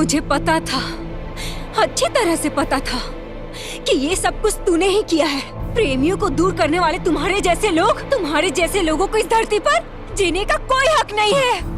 मुझे पता था, अच्छी तरह से पता था कि ये सब कुछ तूने ही किया है। प्रेमियों को दूर करने वाले तुम्हारे जैसे लोगों को इस धरती पर जीने का कोई हक नहीं है।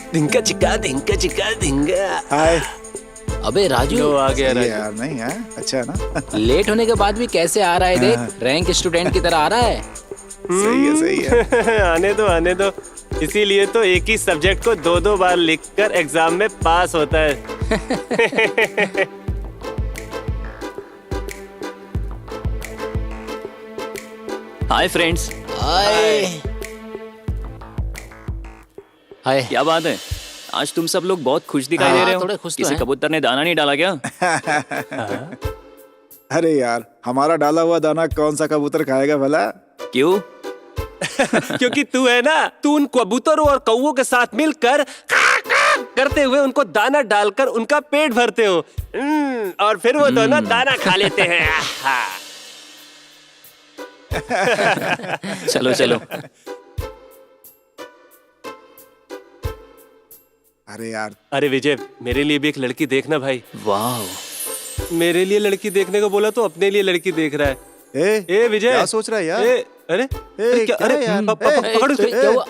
धिंका चिका धिंगा। हाय। अबे राजू, लो आ गया राजू। यार नहीं है, अच्छा है ना। लेट होने के बाद भी कैसे आ रहा है देख, रैंक स्टूडेंट की तरह आ रहा है। सही है। आने दो। इसीलिए तो एक ही सब्जेक्ट को दो बार लिखकर एग्जाम में पास होता है। Hi friends. हाय। क्या बात है, आज तुम सब लोग बहुत खुश दिखाई दे रहे हो। थोड़े खुश तो किसी हैं। कबूतर ने दाना नहीं डाला क्या? अरे यार, हमारा डाला हुआ दाना कौन सा कबूतर खाएगा भला? क्यों? क्योंकि तू है ना, तू उन कबूतरों और कौवों के साथ मिलकर करते हुए उनको दाना डालकर उनका पेट भरते हो। और फिर वो दोनों दाना खा लेते हैं। चलो। अरे यार, अरे विजय, मेरे लिए भी एक लड़की देखना भाई। वाह, मेरे लिए लड़की देखने को बोला तो अपने लिए लड़की देख रहा है। ए विजय, क्या सोच रहा है यार? अरे क्या? क्या अरे यार? पकड़ उसे। क्या हुआ?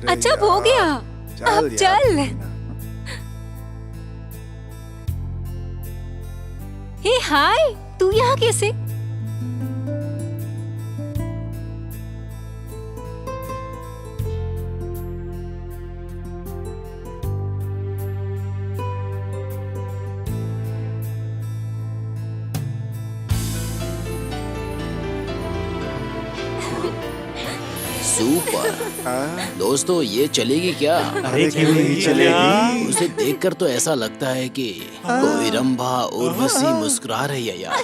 अच्छा हो गया, अब चल। हे हाय, तू यहाँ कैसे? सुपर। दोस्तों, ये चलेगी क्या? अरे क्यों नहीं चलेगी? उसे देखकर तो ऐसा लगता है कि कोई रंभा उर्वशी मुस्कुरा रही है यार।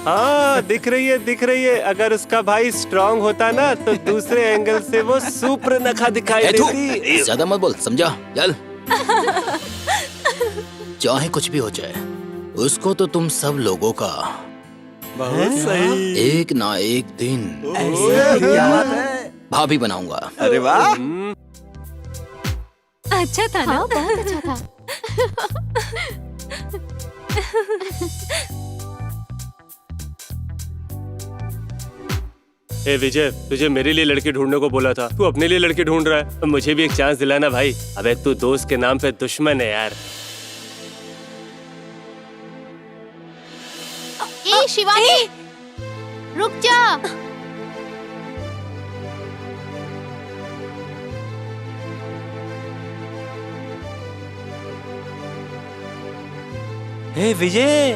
हाँ, दिख रही है। अगर उसका भाई स्ट्रांग होता ना तो दूसरे एंगल से वो सुपर नखा दिखाई देती। ज्यादा मत बोल, समझा? चल। चाहे कुछ भी हो जाए, उसको तो तुम सब लोगों का बहुत सही। एक ना एक दिन क्या बात है? भाभी बनाऊंगा। अरे वाह। अच्छा था ना? बहुत अच्छा था। ए विजय, तुझे मेरे लिए लड़की ढूंढने को बोला था, तू अपने लिए लड़की ढूंढ रहा है। मुझे भी एक चांस दिलाना भाई। अबे तू दोस्त के नाम पे दुश्मन है यार। ए शिवानी, रुक जा। ए विजय,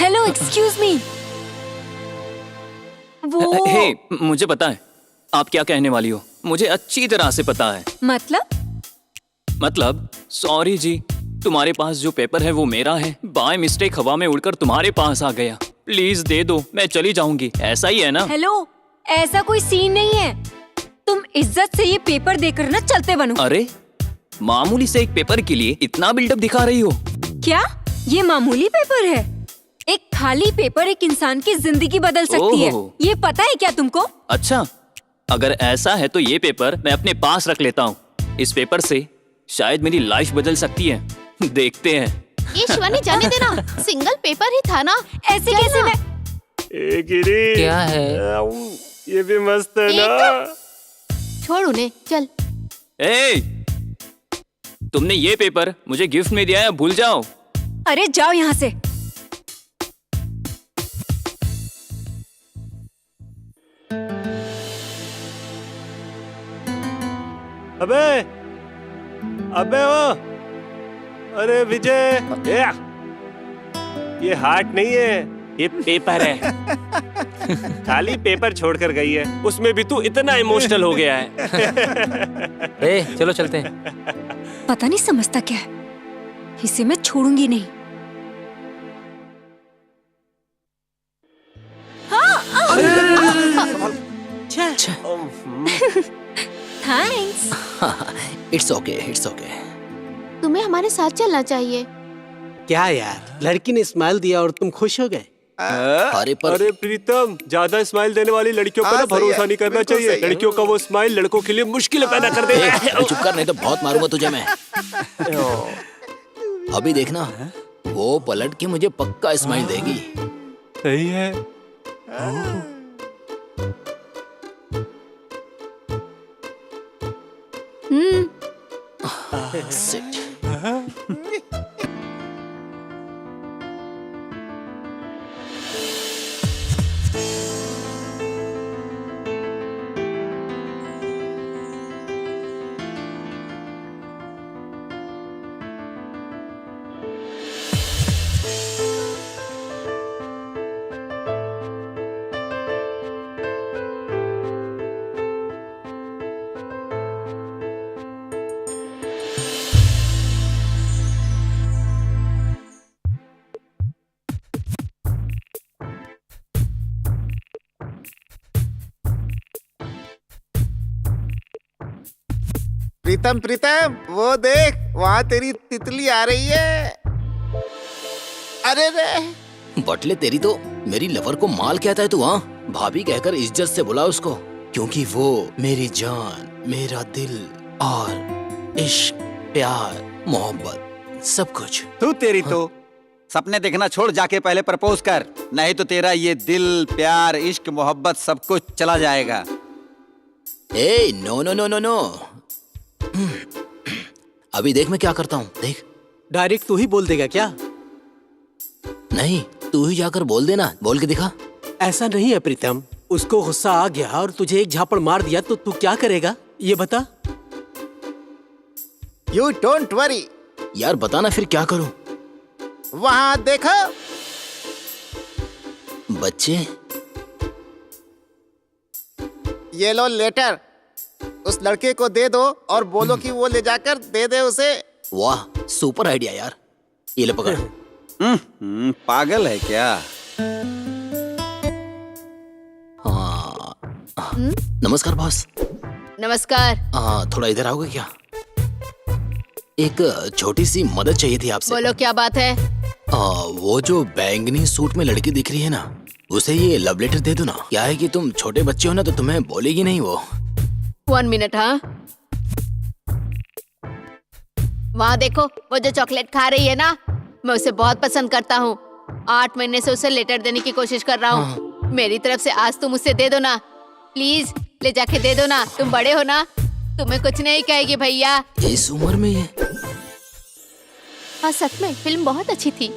हेलो, एक्सक्यूज मी। वो हे, मुझे पता है आप क्या कहने वाली हो। मुझे अच्छी तरह से पता है। मतलब सॉरी जी, तुम्हारे पास जो पेपर है वो मेरा है। बाय मिस्टेक हवा में उड़कर तुम्हारे पास आ गया। प्लीज दे दो, मैं चली जाऊंगी। ऐसा ही है ना? हेलो, ऐसा कोई सीन नहीं है। तुम इज्जत से ये पेपर देकर ना चलते बनो। अरे, मामूली से एक पेपर के लिए इतना बिल्डअप दिखा रही हो? क्या ये मामूली पेपर है? एक खाली पेपर एक इंसान की जिंदगी बदल सकती है। ओह। ये पता है क्या तुमको? अच्छा, अगर ऐसा है तो ये पेपर मैं अपने पास रख लेता हूँ। इस पेपर से शायद मेरी लाइफ बदल सकती है। देखते हैं। ये शिवानी जाने देना, सिंगल पेपर ही था ना। ऐसे कैसे मैं ए गिरी, क्या है? ये भी मस्त है ना। छोड़ उन्हें, चल। ए, तुमने ये पेपर मुझे गिफ्ट में दिया है, भूल जाओ। अरे जाओ यहाँ से। अबे अबे ओ, अरे विजय, ये हार्ट नहीं है, ये पेपर है। खाली पेपर छोड़कर गई है, उसमें भी तू इतना इमोशनल हो गया है। चलो चलते हैं। पता नहीं समझता क्या है, इसे मैं छोड़ूंगी नहीं। Thanks. It's okay, it's okay. तुम्हें हमारे साथ चलना चाहिए। क्या यार, लड़की ने स्माइल दिया और तुम खुश हो गए? अरे पर अरे प्रीतम, ज्यादा स्माइल देने वाली लड़कियों पर ना भरोसा नहीं करना चाहिए। लड़कियों का वो स्माइल लड़कों के लिए मुश्किल पैदा कर देता है। चुप कर, नहीं तो बहुत मारूंगा तुझे मैं। अभी देखना, वो पलट के मुझे पक्का स्माइल देगी। सही है। Sit. प्रीतम प्रीतम, वो देख, वहाँ तेरी तितली आ रही है। अरे रे, बटले तेरी तो मेरी लवर को माल कहता है तू? हाँ, भाभी कहकर इज्जत से बुला उसको, क्योंकि वो मेरी जान, मेरा दिल और इश्क, प्यार, मोहब्बत, सब कुछ। तू तेरी तो सपने देखना छोड़, जाके पहले प्रपोज कर, नहीं तो तेरा ये दिल, प्यार, इश्क, मोहब्बत सब कुछ चला जाएगा। ए no no no no no. अभी देख मैं क्या करता हूँ, देख। डायरेक्ट तू ही बोल देगा क्या? नहीं, तू ही जाकर बोल देना, बोल के दिखा। ऐसा नहीं है प्रीतम, उसको गुस्सा आ गया और तुझे एक झापड़ मार दिया तो तू क्या करेगा, ये बता। You don't worry. यार बताना फिर क्या करूँ। वहाँ देखो। बच्चे, ये लो लेटर, उस लड़के को दे दो और बोलो कि वो ले जाकर दे दे उसे। वाह सुपर आइडिया यार, ये ले पकड़। पागल है क्या? हाँ, नमस्कार बॉस। नमस्कार। थोड़ा इधर आओगे क्या? एक छोटी सी मदद चाहिए थी आपसे। बोलो क्या बात है? वो जो बैंगनी सूट में लड़की दिख रही है ना, उसे ये लव लेटर दे दो ना। क्या है कि तुम छोटे बच्चे हो ना, तो तुम्हें बोलेगी नहीं वो। 1 मिनट। हाँ, वहाँ देखो, वो जो चॉकलेट खा रही है ना, मैं उसे बहुत पसंद करता हूँ। 8 महीने से उसे लेटर देने की कोशिश कर रहा हूँ। मेरी तरफ से आज तुम उसे दे दो ना, प्लीज ले जाके दे दो ना। तुम बड़े हो ना, तुम्हें कुछ नहीं कहेगी भैया। इस उम्र में ये? हाँ सच में, फिल्म बहुत अच्छी थी।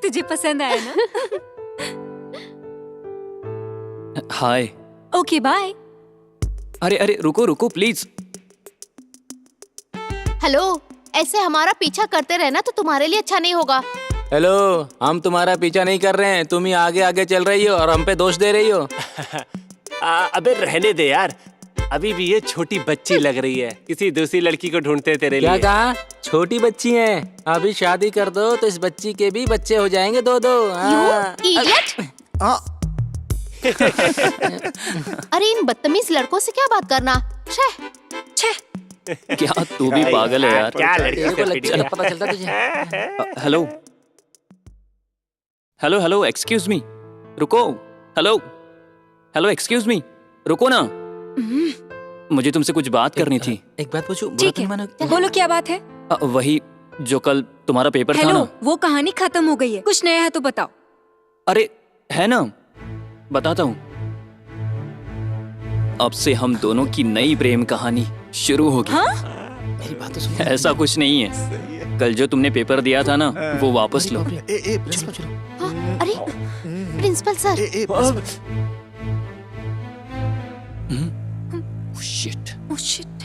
तुझे पसंद आया ना? हाय। Okay bye. अरे अरे रुको रुको प्लीज। हेलो, ऐसे हमारा पीछा करते रहना तो तुम्हारे लिए अच्छा नहीं होगा। हेलो, हम तुम्हारा पीछा नहीं कर रहे हैं, तुम ही आगे आगे चल रही हो और हम पे दोष दे रही हो। अबे रहने दे यार, अभी भी ये छोटी बच्ची लग रही है, किसी दूसरी लड़की को ढूंढते तेरे क्या लिए। कहा? छोटी बच्ची है, अभी शादी कर दो तो इस बच्ची के भी बच्चे हो जाएंगे 2-2। हाँ। इडियट! अरे इन बदतमीज लड़कों से क्या बात करना। क्या तू भी पागल है यार? क्या लड़की तेरे को से पिटी चल है? पता चलता तुझे? Hello, hello hello excuse me, रुको। हेलो हेलो एक्सक्यूज मी, रुको ना, मुझे तुमसे कुछ बात करनी थी। एक बात पूछूं? बुरा ठीक तो नहीं है, मानोगे? बोलो क्या बात है। वही जो कल तुम्हारा पेपर था हेलो, ना। वो कहानी खत्म हो गई है, कुछ नया है तो बताओ। अरे है ना, बताता हूँ। अब से हम दोनों की नई प्रेम कहानी शुरू होगी। हाँ? मेरी बात तो सुन। ऐसा कुछ नहीं है, कल जो तुमने पेपर दिया था ना वो वापस लो। हाँ, अरे principal sir, shit, Oh shit.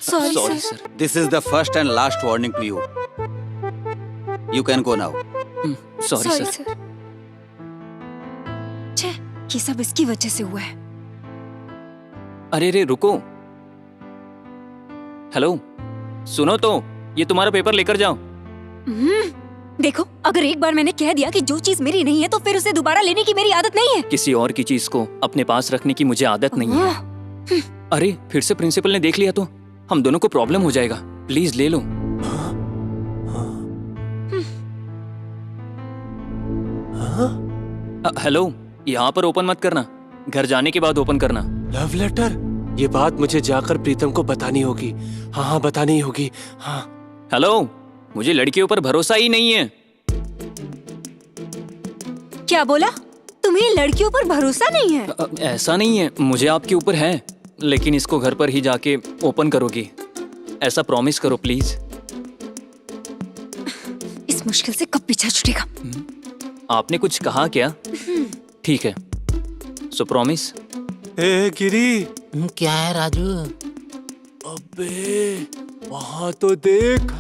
Sorry, sorry sir. Sir. This is the first and last warning to you. You can go now. Sorry Sorry, sir. sir. छे, ये सब इसकी वजह से हुआ है। अरे रे रुको, हेलो सुनो तो, ये तुम्हारा पेपर लेकर जाओ। देखो, अगर एक बार मैंने कह दिया कि जो चीज मेरी नहीं है तो फिर उसे दोबारा लेने की मेरी आदत नहीं है। किसी और की चीज को अपने पास रखने की मुझे आदत नहीं है। अरे फिर से प्रिंसिपल ने देख लिया तो हम दोनों को प्रॉब्लम हो जाएगा। प्लीज ले लो। हेलो, यहाँ पर ओपन मत करना, घर जाने के बाद ओपन करना। Love letter? ये बात मुझे जाकर प्रीतम को बतानी होगी। हाँ हाँ, बतानी होगी। हाँ। हेलो, मुझे लड़कियों पर भरोसा ही नहीं है। क्या बोला? तुम्हें लड़कियों पर भरोसा नहीं है? ऐसा नहीं है, मुझे आपके ऊपर है, लेकिन इसको घर पर ही जाके ओपन करोगी, ऐसा प्रॉमिस करो प्लीज। इस मुश्किल से कब पीछा छूटेगा? आपने कुछ कहा क्या? ठीक है, सो प्रॉमिस। ए गिरी, क्या है राजू? अबे वहाँ तो देख,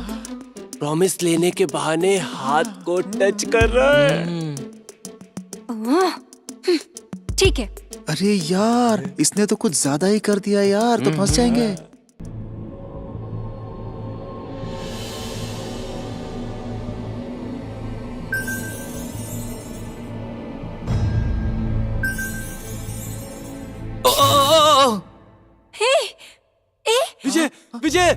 प्रॉमिस लेने के बहाने हाथ को टच कर रहा है। ठीक है। अरे यार, इसने तो कुछ ज्यादा ही कर दिया यार, तो फंस जाएंगे। विजय, विजय,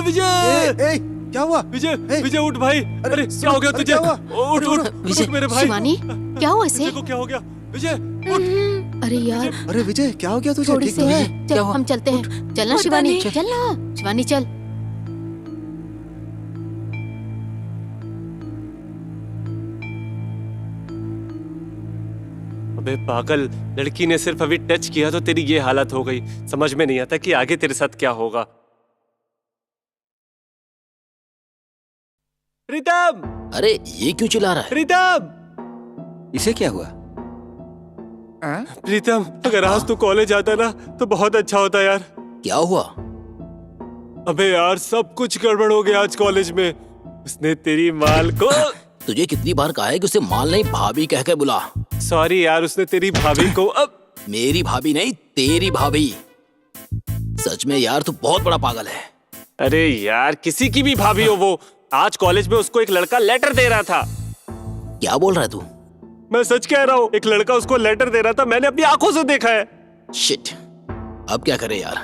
विजय, ए, क्या हुआ? विजय, ए, विजय उठ भाई। अरे क्या हो गया अरे, तुझे? क्या हुआ? उठ उठ उठ मेरे भाई। शिवानी, क्या हुआ इसे? विजय को क्या हो गया? विजय उठ। अरे यार, अरे विजय, क्या हो गया तुझे? थोड़ी ठीक सी तो है? है। चल हम चलते हैं। चलना पता शिवानी, नहीं। चलना शिवानी, चल। अबे पागल, लड़की ने सिर्फ अभी टच किया तो तेरी ये हालत हो गई। समझ में नहीं आता कि आगे तेरे साथ क्या होगा। प्रीतम, अरे ये क्यों चिल्ला रहा है? प्रीतम, इसे क्या हुआ? प्रीतम, अगर आज तू कॉलेज आता ना तो बहुत अच्छा होता यार। क्या हुआ? अबे यार, सब कुछ गड़बड़ हो गया आज कॉलेज में। उसने तेरी माल को तुझे कितनी बार कहा है कि उसे माल नहीं भाभी कह के बुला। सॉरी यार, उसने तेरी भाभी को अब मेरी भाभी नहीं, तेरी भाभी। सच में यार तू बहुत बड़ा पागल है। अरे यार, किसी की भी भाभी हो वो, आज कॉलेज में उसको एक लड़का लेटर दे रहा था। क्या बोल रहा है तू? मैं सच कह रहा हूँ, एक लड़का उसको लेटर दे रहा था, मैंने अपनी आंखों से देखा है। शिट, अब क्या करे यार?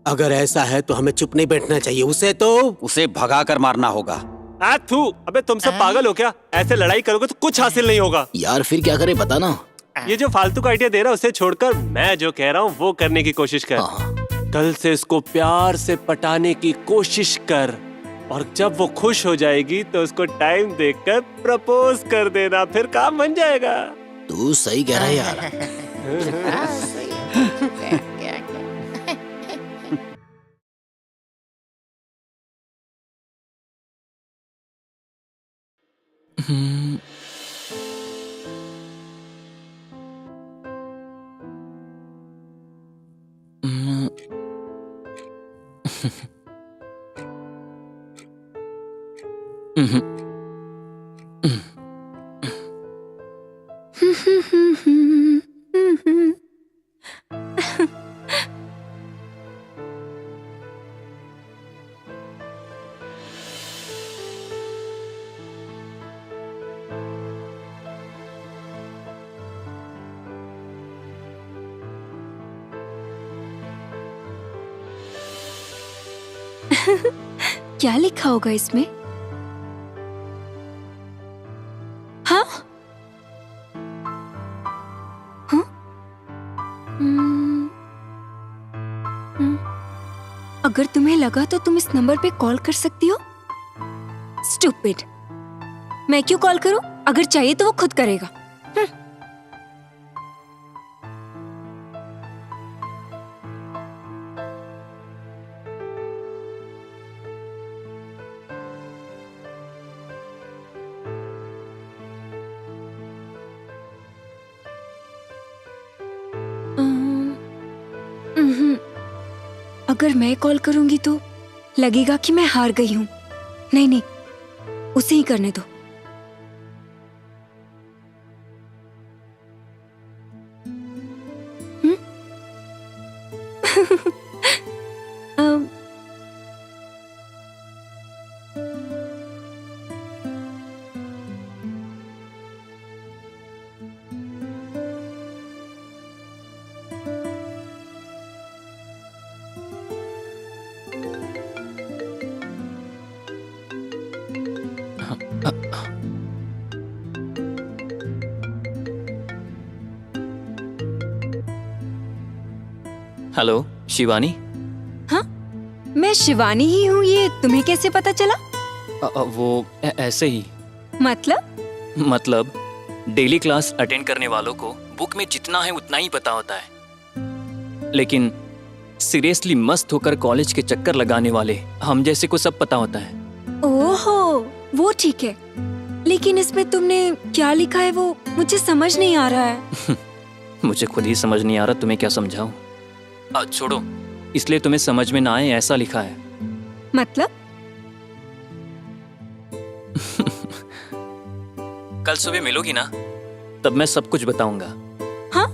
अगर ऐसा है तो हमें चुप नहीं बैठना चाहिए। उसे भगा कर मारना होगा। थू, अबे तुम सब पागल हो क्या? ऐसे लड़ाई करोगे तो कुछ हासिल नहीं होगा। यार फिर क्या करे बता ना। ये जो फालतू का आइडिया दे रहा है उसे छोड़कर मैं जो कह रहा हूँ वो करने की कोशिश कर। हाँ। कल से इसको प्यार से पटाने की कोशिश कर, और जब वो खुश हो जाएगी तो उसको टाइम देकर प्रपोज कर देना, फिर काम बन जाएगा। तू सही कह रहा है यार। क्या लिखा होगा इसमें? अगर तुम्हें लगा तो तुम इस नंबर पे कॉल कर सकती हो। स्टूपिड, मैं क्यों कॉल करूं? अगर चाहिए तो वो खुद करेगा। अगर मैं कॉल करूंगी तो लगेगा कि मैं हार गई हूं। नहीं नहीं, उसे ही करने दो। अम, हेलो शिवानी। हाँ, मैं शिवानी ही हूँ। ये तुम्हें कैसे पता चला? वो ऐसे ही। मतलब डेली क्लास अटेंड करने वालों को बुक में जितना है उतना ही पता होता है, लेकिन सीरियसली मस्त होकर कॉलेज के चक्कर लगाने वाले हम जैसे को सब पता होता है। ओहो, वो ठीक है, लेकिन इसमें तुमने क्या लिखा है वो मुझे समझ नहीं आ रहा है। मुझे खुद ही समझ नहीं आ रहा, तुम्हें क्या समझाऊं? छोड़ो, इसलिए तुम्हें समझ में ना आए ऐसा लिखा है। मतलब? कल सुबह मिलोगी ना, तब मैं सब कुछ बताऊंगा। हाँ,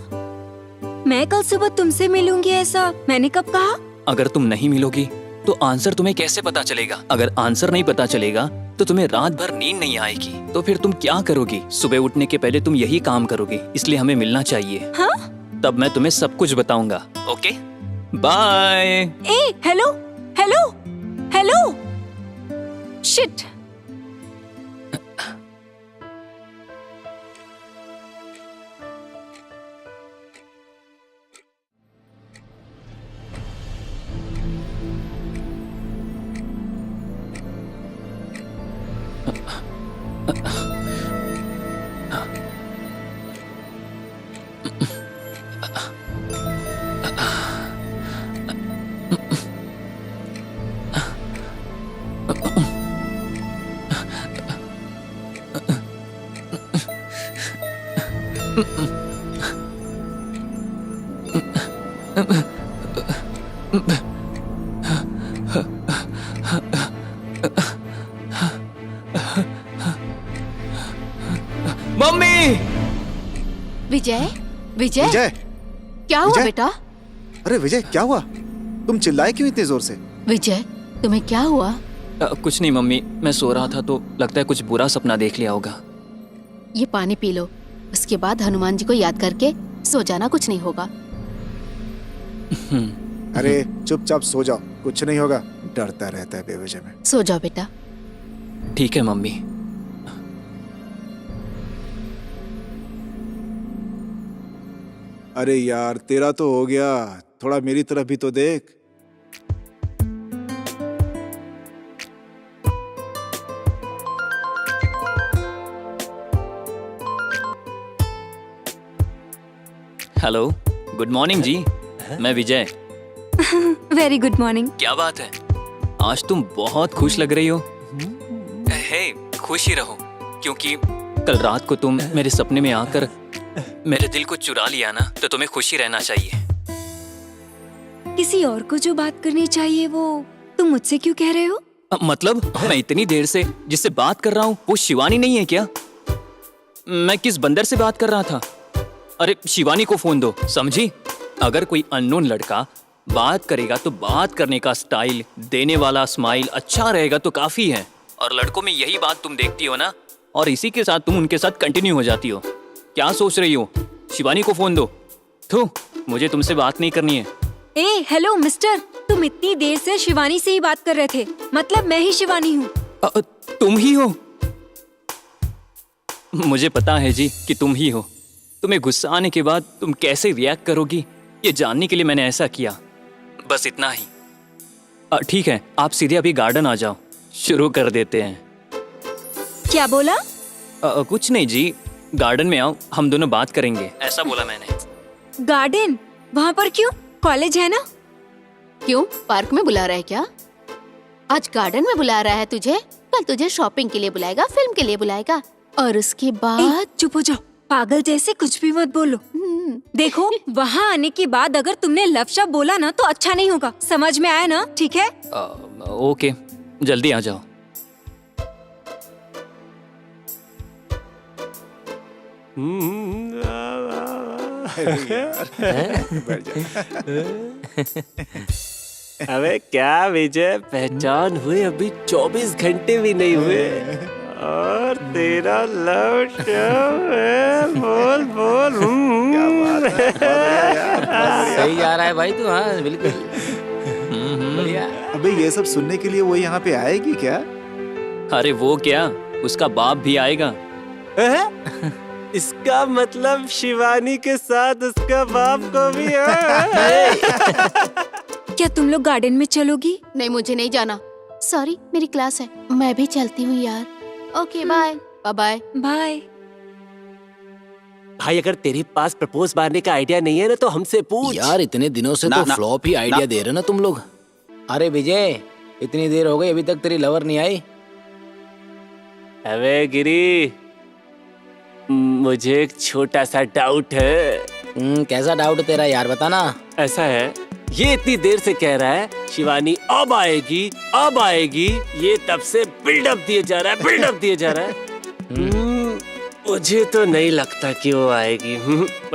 मैं कल सुबह तुमसे मिलूंगी ऐसा मैंने कब कहा? अगर तुम नहीं मिलोगी तो आंसर तुम्हें कैसे पता चलेगा? अगर आंसर नहीं पता चलेगा तो तुम्हें रात भर नींद नहीं आएगी, तो फिर तुम क्या करोगी? सुबह उठने के पहले तुम यही काम करोगी, इसलिए हमें मिलना चाहिए। हाँ? तब मैं तुम्हें सब कुछ बताऊंगा। Okay, bye. ए, hello hello hello, shit. Mummy! Vijay, Vijay, Vijay, क्या हुआ विजय? बेटा? अरे विजय, क्या हुआ? तुम चिल्लाए क्यों इतनी जोर से? विजय, तुम्हें क्या हुआ? कुछ नहीं मम्मी, मैं सो रहा था तो लगता है कुछ बुरा सपना देख लिया होगा। ये पानी पी लो, उसके बाद हनुमान जी को याद करके सो जाना, कुछ नहीं होगा। अरे चुपचाप सो जाओ, कुछ नहीं होगा। डरता रहता है बेवजह में। सो जाओ बेटा। ठीक है मम्मी। अरे यार, तेरा तो हो गया, थोड़ा मेरी तरफ भी तो देख। हेलो, गुड मॉर्निंग जी। मैं विजय। Very good morning. क्या बात है, आज तुम बहुत खुश लग रही हो। हे, खुश ही रहो, क्योंकि कल रात को तुम मेरे सपने में आकर मेरे दिल को चुरा लिया ना, तो तुम्हें खुशी रहना चाहिए। किसी और को जो बात करनी चाहिए वो तुम मुझसे क्यों कह रहे हो? मतलब मैं इतनी देर से जिससे बात कर रहा हूँ वो शिवानी नहीं है क्या? मैं किस बंदर से बात कर रहा था? अरे शिवानी को फोन दो, समझी? अगर कोई अननोन लड़का बात करेगा तो बात करने का स्टाइल, देने वाला स्माइल अच्छा रहेगा तो काफी है। और लड़कों में यही बात तुम देखती हो ना, और इसी के साथ तुम उनके साथ कंटिन्यू हो जाती हो। क्या सोच रही हो? शिवानी को फोन दो। थू, मुझे तुमसे बात नहीं करनी है। ए, हेलो मिस्टर, तुम इतनी देर से शिवानी से ही बात कर रहे थे, मतलब मैं ही शिवानी हूँ। तुम ही हो? मुझे पता है जी कि तुम ही हो। तुम्हें गुस्सा आने के बाद तुम कैसे रिएक्ट करोगी, ये जानने के लिए मैंने ऐसा किया, बस इतना ही। ठीक है, आप सीधे अभी गार्डन आ जाओ, शुरू कर देते हैं। क्या बोला? कुछ नहीं जी, गार्डन में आओ, हम दोनों बात करेंगे, ऐसा बोला मैंने। गार्डन? वहाँ पर क्यों? कॉलेज है ना? क्यों, पार्क में बुला रहा है क्या? आज गार्डन में बुला रहा है तुझे, कल तुझे शॉपिंग के लिए बुलाएगा, फिल्म के लिए बुलाएगा, और उसके बाद चुप हो जाओ, पागल जैसे कुछ भी मत बोलो। देखो, वहाँ आने के बाद अगर तुमने लव शब्द बोला ना तो अच्छा नहीं होगा, समझ में आया ना? ठीक है? ओके, जल्दी आ जाओ। अबे क्या विजय, पहचान हुए अभी 24 घंटे भी नहीं हुए और तेरा लव शव है। बोल बोल। सही जा रहा है भाई तू। हाँ बिल्कुल बढ़िया। अबे ये सब सुनने के लिए वो यहाँ पे आएगी क्या? अरे वो क्या, उसका बाप भी आएगा। इसका मतलब शिवानी के साथ उसका बाप को भी क्या तुम लोग गार्डन में चलोगी? नहीं, मुझे नहीं जाना, सॉरी मेरी क्लास है, मैं भी चलती हूँ यार। Okay bye bye. बाय। भाई अगर तेरे पास प्रपोज मारने का आइडिया नहीं है ना तो हमसे पूछ। यार इतने दिनों से ना, तो ना, फ्लॉप ही आइडिया दे रहे ना तुम लोग। अरे विजय, इतनी देर हो गई अभी तक तेरी लवर नहीं आई। अबे गिरी, मुझे एक छोटा सा डाउट है। कैसा डाउट है तेरा यार, बताना। ऐसा है, ये इतनी देर से कह रहा है शिवानी अब आएगी अब आएगी, ये तब से बिल्डअप दिए जा रहा है, बिल्डअप दिए जा रहा है। मुझे तो नहीं लगता कि वो आएगी।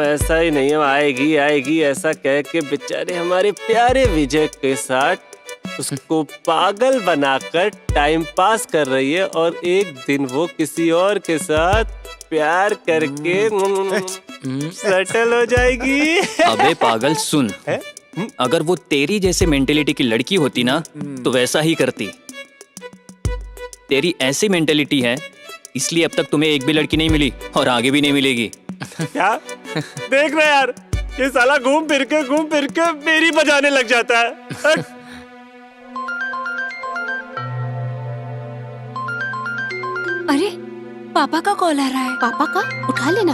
ऐसा ही नहीं है, आएगी आएगी ऐसा कह के बेचारे हमारे प्यारे विजय के साथ उसको पागल बनाकर टाइम पास कर रही है, और एक दिन वो किसी और के साथ प्यार करके सेटल हो जाएगी। अबे पागल सुन, अगर वो तेरी जैसे मेंटेलिटी की लड़की होती ना तो वैसा ही करती। तेरी ऐसी मेंटेलिटी है इसलिए अब तक तुम्हें एक भी लड़की नहीं मिली और आगे भी नहीं मिलेगी। क्या देख रहे यार, ये साला घूम फिर के मेरी बजाने लग जाता है। अरे पापा का कॉल आ रहा है। पापा का? उठा लेना।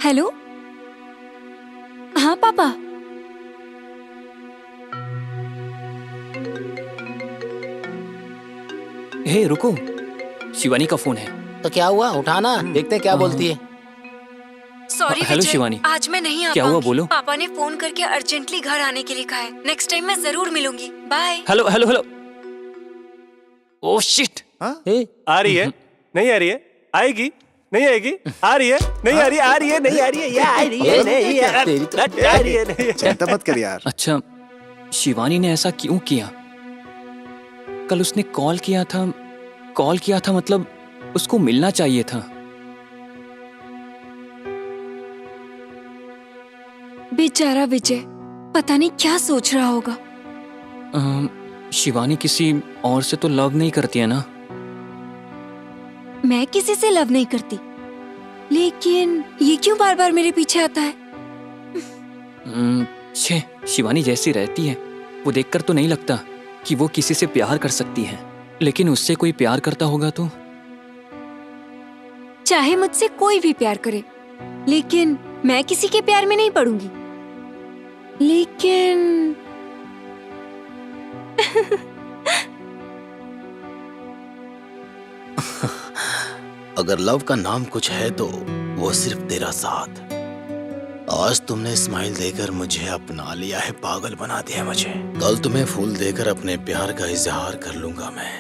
हेलो, हाँ पापा। हे रुको, शिवानी का फोन है। तो क्या हुआ, उठाना, देखते हैं क्या बोलती है। सॉरी हेलो विजय, शिवानी। आज मैं नहीं आ क्या हुआ, पाऊंगी। बोलो। पापा ने फोन करके अर्जेंटली घर आने के लिए कहा है। नेक्स्ट टाइम मैं जरूर मिलूंगी। Bye. Hello hello hello. Oh shit. आ रही है नहीं आ रही है, आएगी नहीं आएगी, आ रही है नहीं आ रही, आ रही है नहीं आ रही है, या आ रही है नहीं आ रही है नहीं। चिंता मत कर यार। अच्छा, शिवानी ने ऐसा क्यों किया? कल उसने कॉल किया था मतलब उसको मिलना चाहिए था। बेचारा विजय, पता नहीं क्या सोच रहा होगा। शिवानी किसी और से तो लव नहीं करती है ना? मैं किसी से लव नहीं करती, लेकिन ये क्यों बार बार मेरे पीछे आता है? छे, शिवानी जैसी रहती है वो देखकर तो नहीं लगता कि वो किसी से प्यार कर सकती है, लेकिन उससे कोई प्यार करता होगा तो? चाहे मुझसे कोई भी प्यार करे, लेकिन मैं किसी के प्यार में नहीं पड़ूंगी। लेकिन अगर लव का नाम कुछ है तो वो सिर्फ तेरा साथ। आज तुमने स्माइल देकर मुझे अपना लिया है, पागल बना दिया मुझे। कल तुम्हें फूल देकर अपने प्यार का इजहार कर लूंगा मैं।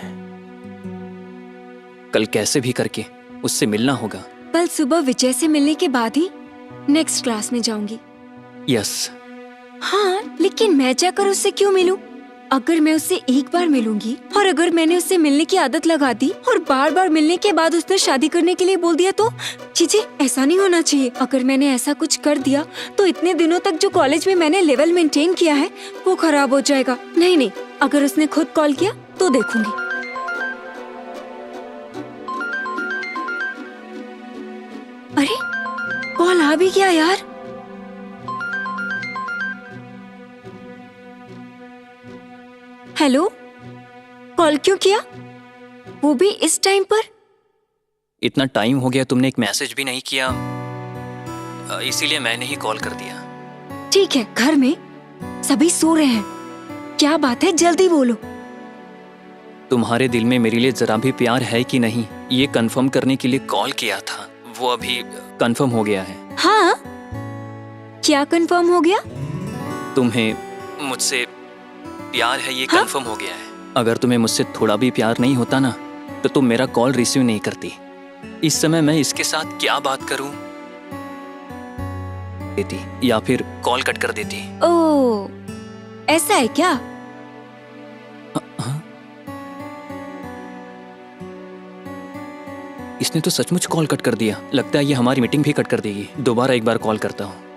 कल कैसे भी करके उससे मिलना होगा। कल सुबह विजय से मिलने के बाद ही नेक्स्ट क्लास में जाऊंगी। यस। हाँ, लेकिन मैं जाकर उससे क्यों मिलूं? अगर मैं उससे एक बार मिलूंगी और अगर मैंने उससे मिलने की आदत लगा दी और बार बार मिलने के बाद उसने शादी करने के लिए बोल दिया तो चीजें ऐसा नहीं होना चाहिए। अगर मैंने ऐसा कुछ कर दिया तो इतने दिनों तक जो कॉलेज में मैंने लेवल मेंटेन किया है वो खराब हो जाएगा। नहीं, अगर उसने खुद कॉल किया तो देखूंगी। अरे कॉल आ भी गया यार। कॉल क्यों किया, वो भी इस टाइम पर? इतना टाइम हो गया, तुमने एक मैसेज भी नहीं किया, इसीलिए मैंने ही कॉल कर दिया। ठीक है, घर में सभी सो रहे हैं, क्या बात है, जल्दी बोलो। तुम्हारे दिल में मेरे लिए जरा भी प्यार है कि नहीं, ये कंफर्म करने के लिए कॉल किया था। वो अभी कंफर्म हो गया है। हाँ, क्या कंफर्म हो गया? तुम्हें मुझसे प्यार है, ये हाँ? कंफर्म हो गया है। अगर तुम्हें मुझसे थोड़ा भी प्यार नहीं होता ना, तो तुम मेरा कॉल रिसीव नहीं करती। इस समय मैं इसके साथ क्या बात करूं, देती या फिर कॉल कट कर देती। ओह, ऐसा है क्या? हाँ? इसने तो सचमुच कॉल कट कर दिया। लगता है ये हमारी मीटिंग भी कट कर देगी। दोबारा एक बार कॉल करता हूँ।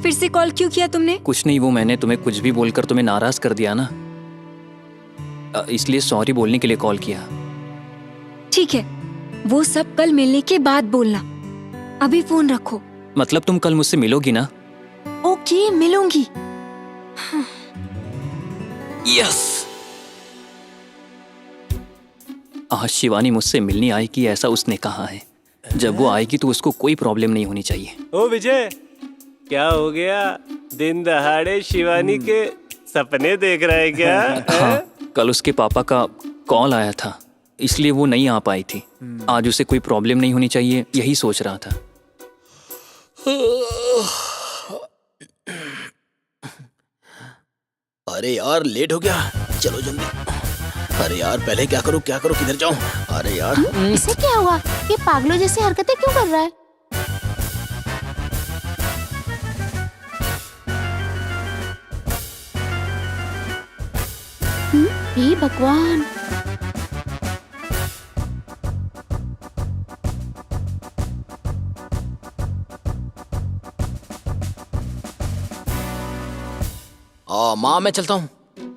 फिर से कॉल क्यों किया तुमने? कुछ नहीं, वो मैंने तुम्हें कुछ भी बोलकर तुम्हें नाराज कर दिया ना, इसलिए सॉरी बोलने के लिए कॉल किया। ठीक है, वो सब कल मिलने के बाद बोलना, अभी फोन रखो। मतलब तुम कल मुझसे मिलोगी ना? ओके, मिलूंगी। यस। आज शिवानी मुझसे मिलने आएगी, ऐसा उसने कहा है। जब वो आएगी तो उसको कोई प्रॉब्लम नहीं होनी चाहिए। ओ विजय, क्या हो गया? दिन दहाड़े शिवानी के सपने देख रहा है क्या? हाँ, कल उसके पापा का कॉल आया था, इसलिए वो नहीं आ पाई थी। आज उसे कोई प्रॉब्लम नहीं होनी चाहिए, यही सोच रहा था। अरे यार लेट हो गया, चलो जल्दी। अरे यार पहले क्या करूं किधर जाऊं? अरे यार इसे क्या हुआ? ये पागलों जैसी हरकतें क्यों कर रहा है? हे भगवान, माँ मैं चलता हूँ।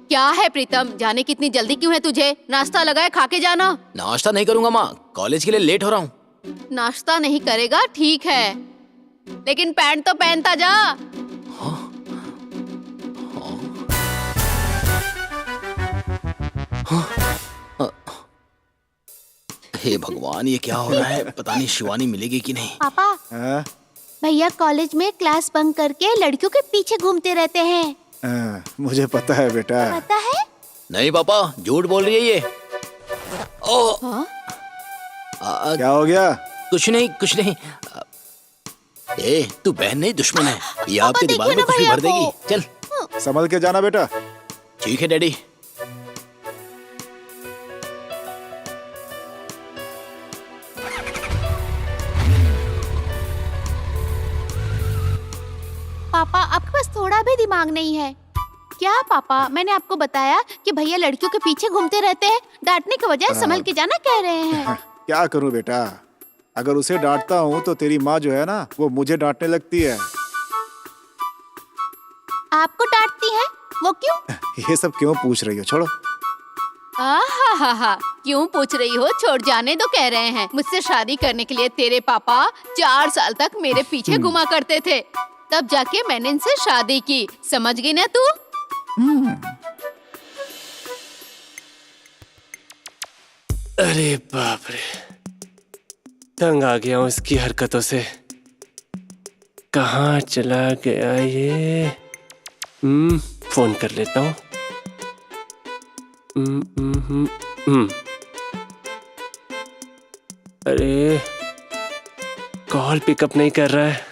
क्या है प्रीतम, जाने की इतनी जल्दी क्यों है तुझे? नाश्ता लगा है, खा के जाना। नाश्ता नहीं करूंगा माँ, कॉलेज के लिए लेट हो रहा हूँ। नाश्ता नहीं करेगा, ठीक है, लेकिन पैंट तो पहनता जा। हे भगवान, ये क्या हो रहा है? पता नहीं शिवानी मिलेगी कि नहीं। पापा, हाँ? भैया कॉलेज में क्लास बंक करके लड़कियों के पीछे घूमते रहते हैं। हाँ, मुझे पता है बेटा। पता है? नहीं पापा, झूठ बोल रही है ये। ओ, हाँ? क्या हो गया? कुछ नहीं। ए, तू बहन नहीं दुश्मन है, ये आपके देखिए दिमाग में ना कुछ भी भैया भर देगी। को। चल संभल के जाना बेटा। ठीक है डैडी। पापा, आपके पास थोड़ा भी दिमाग नहीं है क्या? पापा, मैंने आपको बताया कि भैया लड़कियों के पीछे घूमते रहते हैं। डांटने के बजाय संभल के जाना कह रहे हैं। क्या करूं बेटा, अगर उसे डांटता हूँ तो तेरी माँ जो है ना, वो मुझे डांटने लगती है। आपको डांटती है? वो क्यों? ये सब क्यों पूछ रही हो? छोड़ो। आहा, क्यों पूछ रही हो? छोड़ जाने दो कह रहे हैं। मुझसे शादी करने के लिए तेरे पापा 4 साल तक मेरे पीछे घुमा करते थे, तब जाके मैंने इनसे शादी की। समझ गई ना तू? अरे बाप रे, तंग आ गया हूँ इसकी हरकतों से। कहाँ चला गया ये? फोन कर लेता हूँ। अरे कॉल पिकअप नहीं कर रहा है।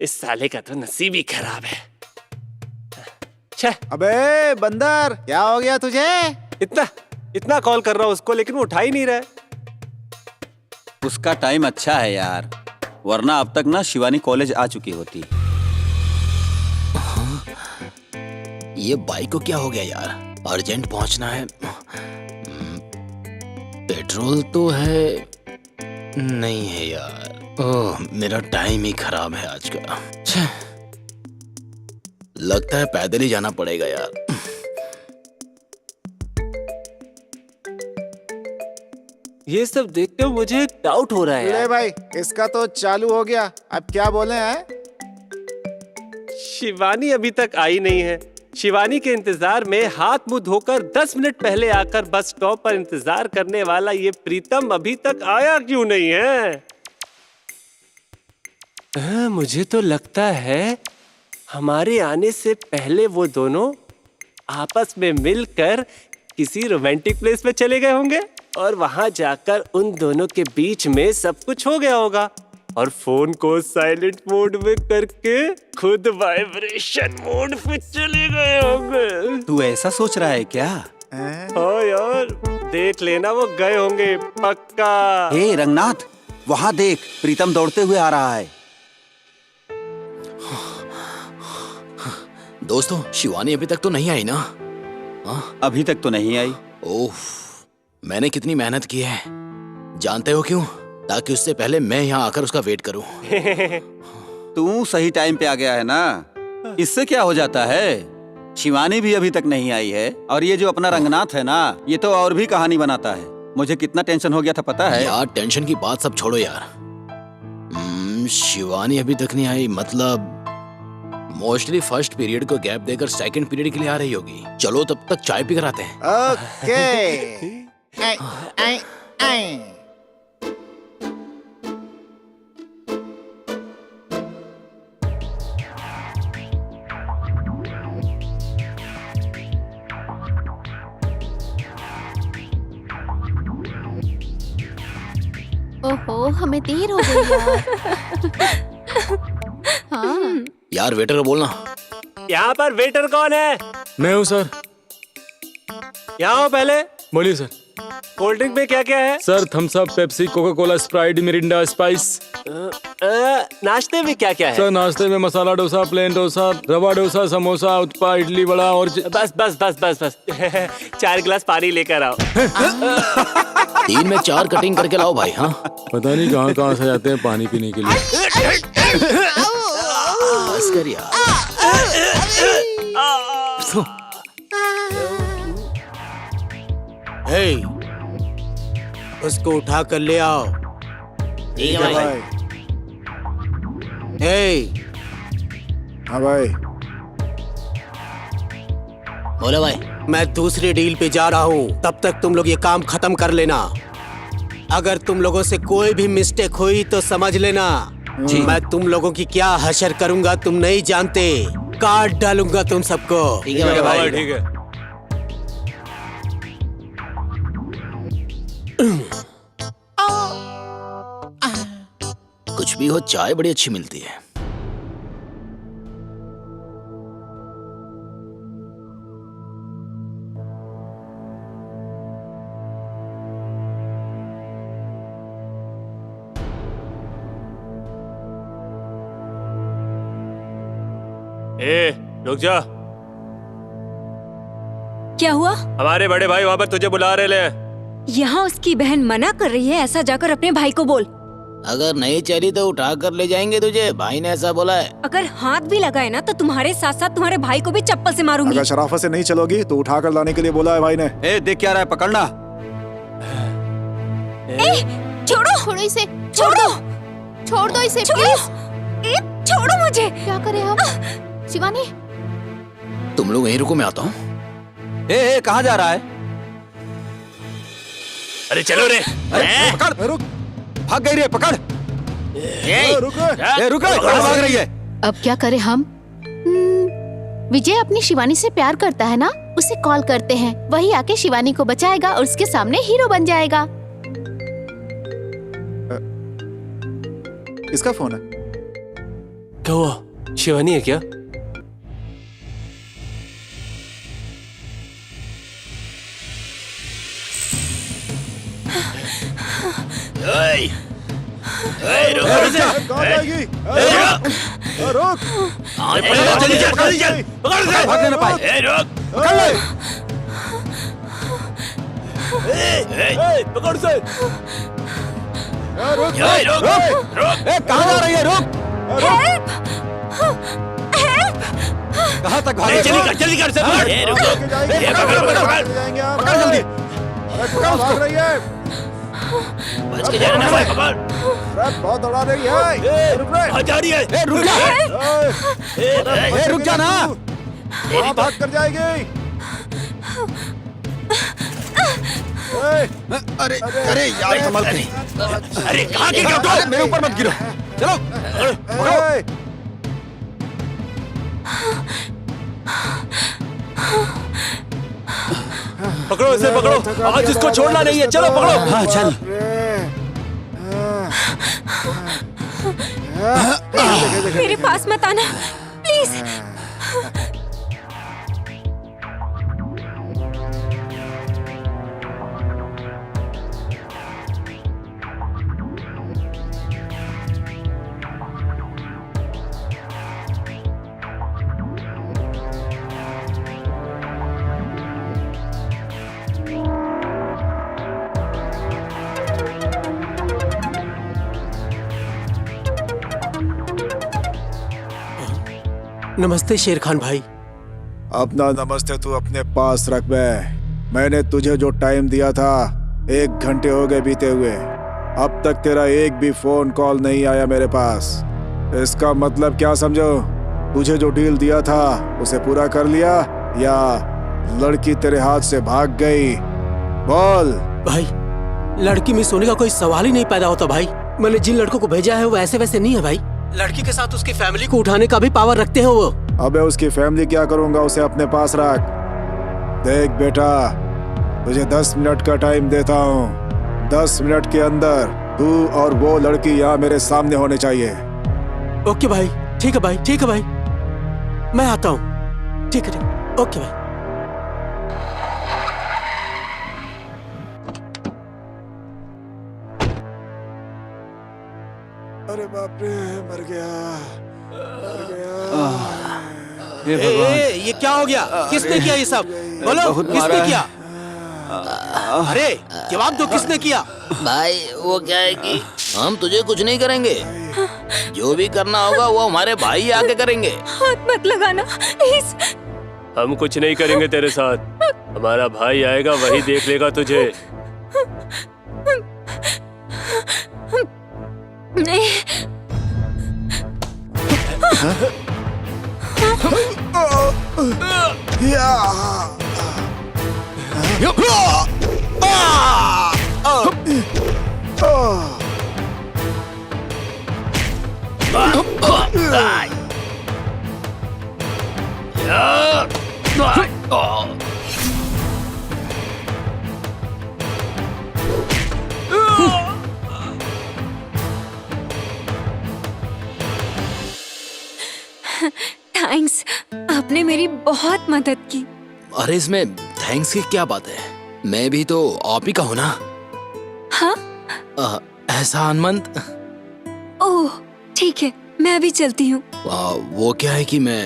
इस साले का तो नसीब ही खराब है। छे, अबे बंदर, क्या हो गया तुझे? इतना कॉल कर रहा हूँ उसको, लेकिन वो उठा ही नहीं रहा है। उसका टाइम अच्छा है यार, वरना अब तक ना शिवानी कॉलेज आ चुकी होती। ये बाइक को क्या हो गया यार? अर्जेंट पहुंचना है। पेट्रोल तो है नहीं है यार। ओह, मेरा टाइम ही खराब है आज का। छे, लगता है पैदल ही जाना पड़ेगा यार। ये सब देखकर मुझे डाउट हो रहा है ले यार। भाई, इसका तो चालू हो गया। अब क्या बोले हैं? शिवानी अभी तक आई नहीं है। शिवानी के इंतजार में हाथ मुंह धोकर 10 मिनट पहले आकर बस स्टॉप पर इंतजार करने वाला ये प्रीतम अभी तक आया क्यों नहीं है? मुझे तो लगता है हमारे आने से पहले वो दोनों आपस में मिलकर किसी रोमांटिक प्लेस में चले गए होंगे और वहां जाकर उन दोनों के बीच में सब कुछ हो गया होगा और फोन को साइलेंट मोड में करके खुद वाइब्रेशन मोड पे चले गए होंगे। तू ऐसा सोच रहा है क्या? हाँ यार, देख लेना वो गए होंगे पक्का। हे रंगनाथ, वहाँ देख, प्रीतम दौड़ते हुए आ रहा है। दोस्तों, शिवानी अभी तक तो नहीं आई ना? अभी तक तो नहीं आई। ओह, मैंने कितनी मेहनत की है, जानते हो क्यों? ताकि उससे पहले मैं यहाँ आकर उसका वेट करूं। तू सही टाइम पे आ गया है ना, इससे क्या हो जाता है? शिवानी भी अभी तक नहीं आई है और ये जो अपना रंगनाथ है ना, ये तो और भी कहानी बनाता है। मुझे कितना टेंशन हो गया था पता है? यार टेंशन की बात सब छोड़ो यार। शिवानी अभी तक नहीं आई, मतलब मोस्टली फर्स्ट पीरियड को गैप देकर सेकंड पीरियड के लिए आ रही होगी। चलो तब तक चाय पी कर आते हैं। ओके। ओहो, हमें देर हो गई यार। हाँ, यार वेटर को बोलना। यहाँ पर वेटर कौन है? मैं हूँ सर। यहाँ आओ पहले। बोलिए सर। कोल्ड ड्रिंक में क्या क्या है? Sir Thums Up, Pepsi, Coca Cola, Sprite, Mirinda, spice. नाश्ते में क्या क्या है? सर नाश्ते में मसाला डोसा, प्लेन डोसा, रवा डोसा, समोसा, उत्पा, इडली वड़ा और बस बस बस बस बस 4 गिलास पानी लेकर आओ। 3 में 4 कटिंग करके लाओ भाई। हाँ, पता नहीं कहाँ कहाँ से जाते हैं पानी पीने के लिए। बस कर यार। हे, उसको उठा कर ले आओ। ठीक है भाई। हे, हाँ भाई। बोलो भाई। मैं दूसरी डील पे जा रहा हूँ, तब तक तुम लोग ये काम खत्म कर लेना। अगर तुम लोगों से कोई भी मिस्टेक हुई तो समझ लेना मैं तुम लोगों की क्या हशर करूंगा तुम नहीं जानते। काट डालूंगा तुम सबको। ठीक है भाई। ठीक है। कुछ भी हो, चाय बड़ी अच्छी मिलती है। ए, रुक जा। क्या हुआ? हमारे बड़े भाई वहाँ पर तुझे बुला रहे ले। यहाँ उसकी बहन मना कर रही है, ऐसा जाकर अपने भाई को बोल। अगर नहीं चली तो उठा कर ले जाएंगे तुझे, भाई ने ऐसा बोला है। अगर हाथ भी लगाए ना तो तुम्हारे साथ साथ तुम्हारे भाई को भी चप्पल से मारूंगी। अगर शराफत से नहीं चलोगी तो उठा कर लाने के लिए बोला है भाई ने। ए, देख क्या रहा है, पकड़ना। छोड़ो, छोड़ो इसे, छोड़ो, छोड़ दो इसे प्लीज। छोड़ो मुझे। क्या करें हम? शिवानी, तुम लोग यहीं रुको, मैं आता हूँ। ए, कहाँ जा रहा है? अरे चलो रे। अरे, पकड़, रुक, भाग गई रे, पकड़। रुक, कहाँ भाग रही है? अब क्या करें हम? विजय अपनी शिवानी से प्यार करता है ना, उसे कॉल करते हैं, वही आके शिवानी को बचाएगा और उसके सामने हीरो बन जाएगा। इसका फोन है। क्या हुआ? शिवानी है क्या? रुक। भागने न पाए। पकड़ ले। पकड़ से। रुक। ए, कहाँ जा रही है? रुक। कहाँ तक भाग? जल्दी कर से पकड़ जल्दी। भाग रही है। बच के जाना भाई, पकड़। अरे बहुत दौड़ा रही है। रुक रे। जा रही है। रुक जा। रुक जा ना। वहाँ भाग कर जाएगी। अरे अरे यार कमाल करी। अरे कहाँ गिर गया तू? मेरे ऊपर मत गिरो। चलो पकड़ो इसे, पकड़ो। आज इसको छोड़ना नहीं है। चलो पकड़ो। हाँ चल। मेरे पास मत आना प्लीज। नमस्ते शेर खान भाई। अपना नमस्ते तू अपने पास रख बे। मैंने तुझे जो टाइम दिया था 1 घंटे हो गए बीते हुए। अब तक तेरा एक भी फोन कॉल नहीं आया मेरे पास। इसका मतलब क्या समझो? तुझे जो डील दिया था उसे पूरा कर लिया या लड़की तेरे हाथ से भाग गई? बोल भाई लड़की मिस होने का कोई सवाल ही नहीं पैदा होता भाई। मैंने जिन लड़कों को भेजा है वो ऐसे वैसे नहीं है भाई। लड़की के साथ उसकी फैमिली को उठाने का भी पावर रखते हैं वो। अबे उसकी फैमिली क्या करूंगा, उसे अपने पास रख। देख बेटा, तुझे 10 मिनट का टाइम देता हूँ। 10 मिनट के अंदर तू और वो लड़की यहाँ मेरे सामने होने चाहिए। ओके भाई, ठीक है भाई, ठीक है भाई, मैं आता हूँ। ठीक है, ठीक, ओके भाई। अरे बाप रे, मर गया, मर गया। ये क्या हो गया? किसने किया ये सब? बोलो, किसने किया? अरे जवाब दो, किसने किया? भाई वो क्या है कि हम तुझे कुछ नहीं करेंगे। जो भी करना होगा वो हमारे भाई आके करेंगे। हाथ मत लगाना प्लीज। हम कुछ नहीं करेंगे तेरे साथ। हमारा भाई आएगा, वही देख लेगा तुझे। नहीं। थैंक्स, आपने मेरी बहुत मदद की। अरे इसमें थैंक्स की क्या बात है? मैं भी तो आप ही का हूँ ना। हाँ? एहसानमंद। ओह ठीक है, मैं भी चलती हूँ। वो क्या है कि मैं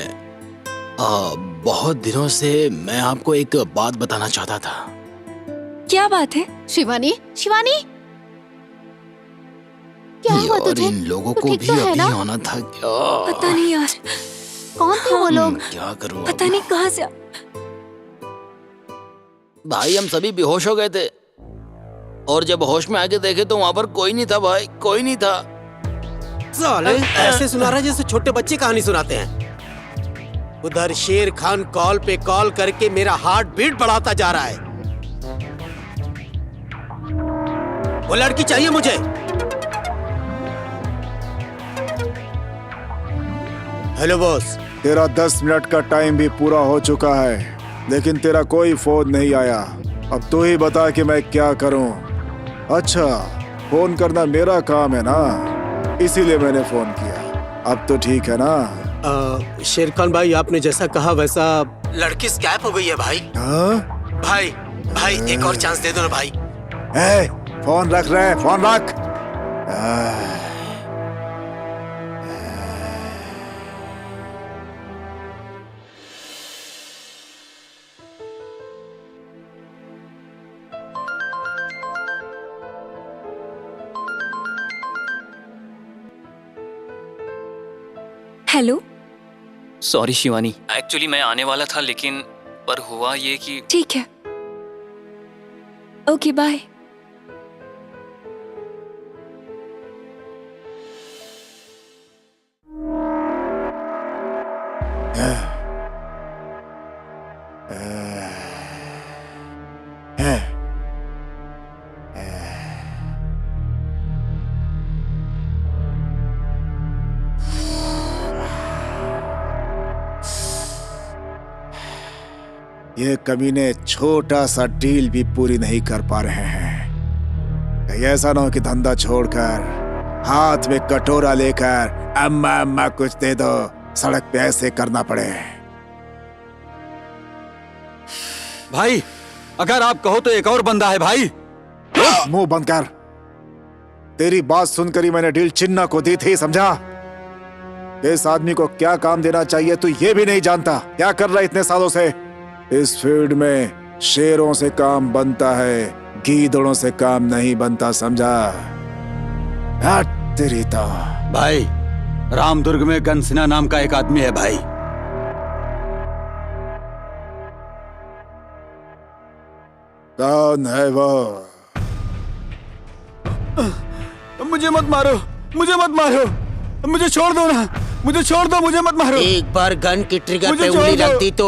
बहुत दिनों से मैं आपको एक बात बताना चाहता था। क्या बात है? शिवानी, शिवानी, क्या हुआ तुझे? इन लोगों तू को ठीक भी तो है अभी ना? आना था क्या? पता नहीं यार, कौन थे वो लोग? क्या करूँ? पता नहीं कहाँ से। भाई हम सभी बेहोश हो गए थे और जब होश में आके देखे तो वहाँ पर कोई नहीं था भाई, कोई नहीं था। साले ऐसे सुना रहा है जैसे छोटे बच्चे कहानी सुनाते हैं। उधर शेर खान कॉल पे कॉल करके मेरा हार्ट बीट बढ़ाता जा रहा है। वो लड़की चाहिए मुझे। Hello boss. तेरा 10 मिनट का टाइम भी पूरा हो चुका है, लेकिन तेरा कोई फोन नहीं आया। अब तू ही बता कि मैं क्या करूं। अच्छा, फोन करना मेरा काम है ना, इसीलिए मैंने फोन किया। अब तो ठीक है ना? शेर खान भाई, आपने जैसा कहा वैसा लड़की स्कैप हो गई है भाई। हाँ? भाई भाई एक और चांस दे दो ना भाई। फोन रख रहे, फोन रख। हेलो। सॉरी शिवानी, एक्चुअली मैं आने वाला था लेकिन पर हुआ ये कि ठीक है, ओके बाय। ये कमीने छोटा सा डील भी पूरी नहीं कर पा रहे हैं। कहीं ऐसा ना हो कि धंधा छोड़कर हाथ में कटोरा लेकर अम्मा अम्मा कुछ दे दो, सड़क पे ऐसे करना पड़े। भाई अगर आप कहो तो एक और बंदा है भाई। मुंह बंद कर। तेरी बात सुनकर ही मैंने डील चिन्ना को दी थी, समझा? इस आदमी को क्या काम देना चाहिए तू ये भी नहीं जानता। क्या कर रहा है इतने सालों से? इस फील्ड में शेरों से काम बनता है, गीदड़ों से काम नहीं बनता, समझा? हट तेरी तो। भाई रामदुर्ग में गनसिन्हा नाम का एक आदमी है भाई। कौन है वो? मुझे मत मारो, मुझे मत मारो, मुझे छोड़ दो ना, मुझे छोड़ दो, मुझे मत मारो। एक बार गन की ट्रिगर मुझे पे छोड़ उंगली दो। लगती तो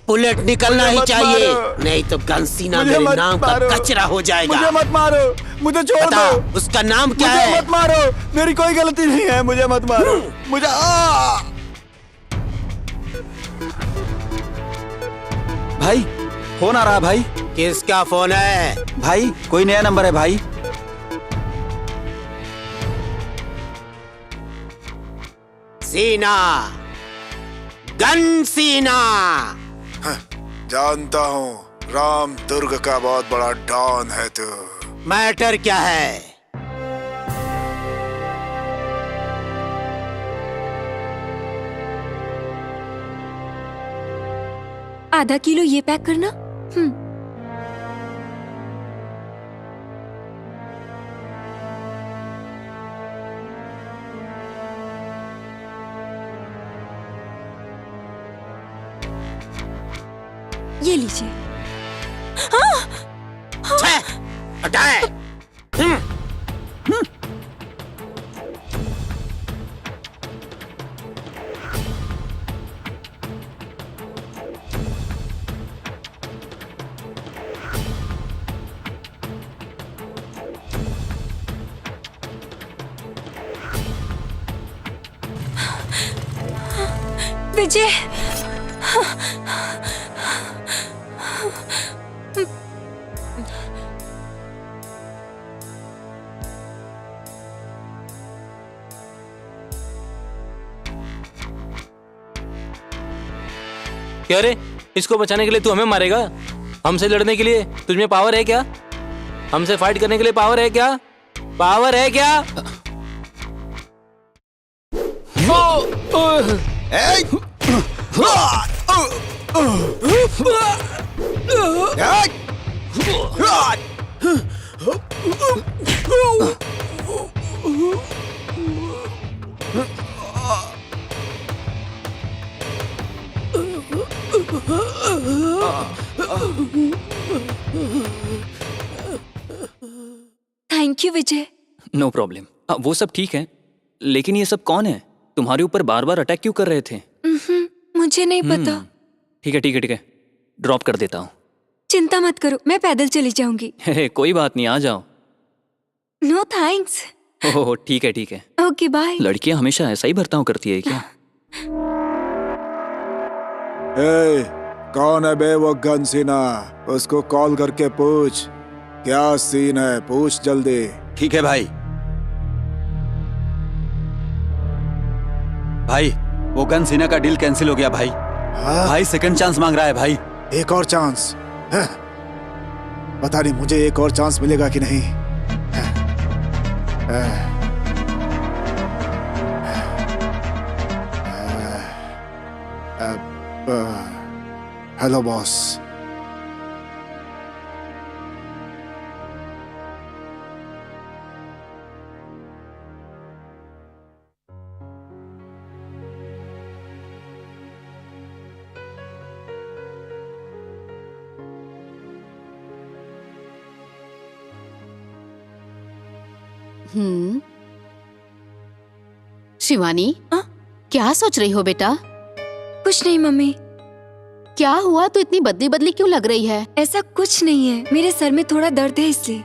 बुलेट निकलना मुझे ही मत चाहिए, मारो। नहीं तो गनसिन्हा मुझे मेरे मत नाम का मारो। कचरा हो जाएगा। मुझे मत मारो, मुझे छोड़ बता, दो। उसका नाम क्या मुझे है? मत मारो, मेरी कोई गलती नहीं है, मुझे मत मारो, मुझे भाई फोन आ रहा है भाई। किसका फोन है? भाई कोई नया नंबर है भाई। सीना, गनसिन्हा। जानता हूँ, राम दुर्ग का बहुत बड़ा डॉन है तू। मैटर क्या है? आधा किलो ये पैक करना। ये लीजिए। हटाए। विजय, क्या रे, इसको बचाने के लिए तू हमें मारेगा? हमसे लड़ने के लिए तुझमें पावर है क्या? हमसे फाइट करने के लिए पावर है क्या? पावर है क्या? Thank you Vijay. No problem. वो सब ठीक है, लेकिन ये सब कौन है? तुम्हारे ऊपर बार बार अटैक क्यों कर रहे थे? मुझे नहीं पता। ठीक है ठीक है ठीक है, ड्रॉप कर देता हूँ। चिंता मत करो, मैं पैदल चली जाऊंगी। कोई बात नहीं, आ जाओ। No thanks. ओह ठीक है ठीक है। Okay bye. लड़कियां हमेशा ऐसा ही बर्ताव करती है क्या? ए, कौन है बे वो गनसिन्हा? उसको कॉल करके पूछ क्या सीन है, पूछ जल्दी। ठीक है भाई। भाई वो गनसिन्हा का डील कैंसिल हो गया भाई। भाई सेकंड चांस मांग रहा है भाई। एक और चांस? पता नहीं मुझे एक और चांस मिलेगा कि नहीं। Hello boss. शिवानी, क्या सोच रही हो बेटा? कुछ नहीं मम्मी। क्या हुआ, तू इतनी बदली बदली क्यों लग रही है? ऐसा कुछ नहीं है, मेरे सर में थोड़ा दर्द है इसलिए।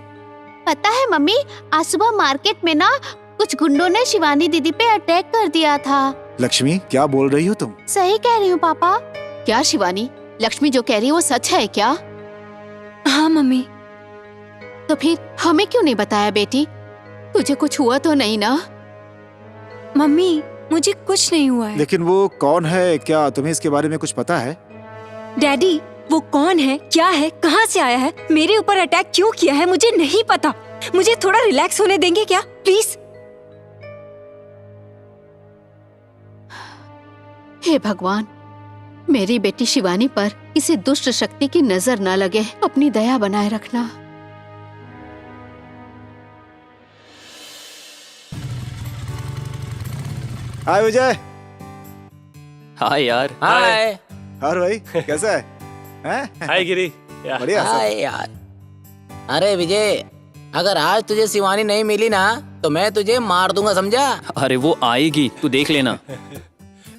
पता है मम्मी, आज सुबह मार्केट में ना कुछ गुंडों ने शिवानी दीदी पे अटैक कर दिया था। लक्ष्मी क्या बोल रही हो तुम? सही कह रही हूँ पापा। क्या शिवानी, लक्ष्मी जो कह रही है वो सच है क्या? हाँ मम्मी। तो फिर हमें क्यों नहीं बताया बेटी? तुझे कुछ हुआ तो नहीं ना? मम्मी मुझे कुछ नहीं हुआ है। लेकिन वो कौन है, क्या तुम्हें इसके बारे में कुछ पता है? डैडी वो कौन है, क्या है, कहाँ से आया है, मेरे ऊपर अटैक क्यों किया है, मुझे नहीं पता। मुझे थोड़ा रिलैक्स होने देंगे क्या प्लीज? हे भगवान, मेरी बेटी शिवानी पर किसी दुष्ट शक्ति की नजर न लगे। अपनी दया बनाए रखना। हाय विजय। हाय यार। हाय और भाई कैसा है? हैं? हाय गिरी। बढ़िया सब। हाय यार। अरे विजय, अगर आज तुझे शिवानी नहीं मिली ना तो मैं तुझे मार दूंगा, समझा? अरे वो आएगी, तू देख लेना।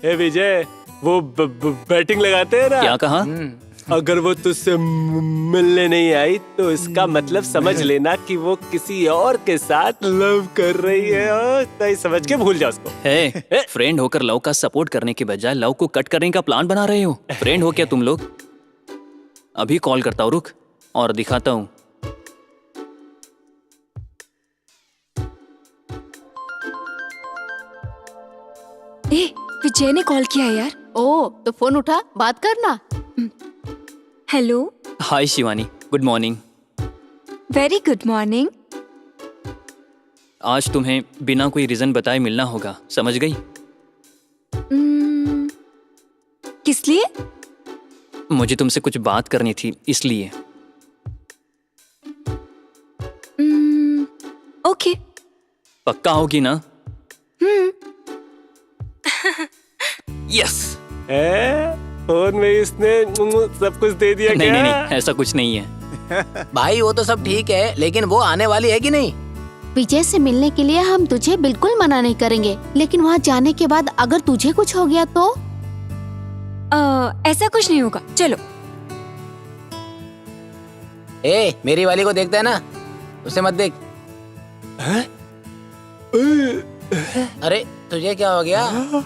ए विजय, वो बैटिंग लगाते हैं ना। क्या कहा? अगर वो तुझसे मिलने नहीं आई तो इसका मतलब समझ लेना कि वो किसी और के साथ लव कर रही है। और सही समझ के भूल जा उसको। है फ्रेंड होकर लव का सपोर्ट करने के बजाय लव को कट करने का प्लान बना रहे हो। फ्रेंड हो क्या तुम लोग? अभी कॉल करता हूँ, रुक और दिखाता हूँ। ए, विजय ने कॉल किया है यार। ओ, तो फोन उठा, बात करना। Hello. Hi Shivani, good morning. Very good morning. आज तुम्हें बिना कोई रीजन बताए मिलना होगा, समझ गई? किस लिए? मुझे तुमसे कुछ बात करनी थी इसलिए। ओके। पक्का होगी ना? यस। फोन में इसने सब कुछ दे दिया नहीं क्या? नहीं नहीं, ऐसा कुछ नहीं है। भाई वो तो सब ठीक है, लेकिन वो आने वाली है कि नहीं? विजय से मिलने के लिए हम तुझे बिल्कुल मना नहीं करेंगे, लेकिन वहाँ जाने के बाद अगर तुझे कुछ हो गया तो? ऐसा कुछ नहीं होगा, चलो। ए, मेरी वाली को देखता है ना, उसे मत देख। अरे तुझे क्या हो गया?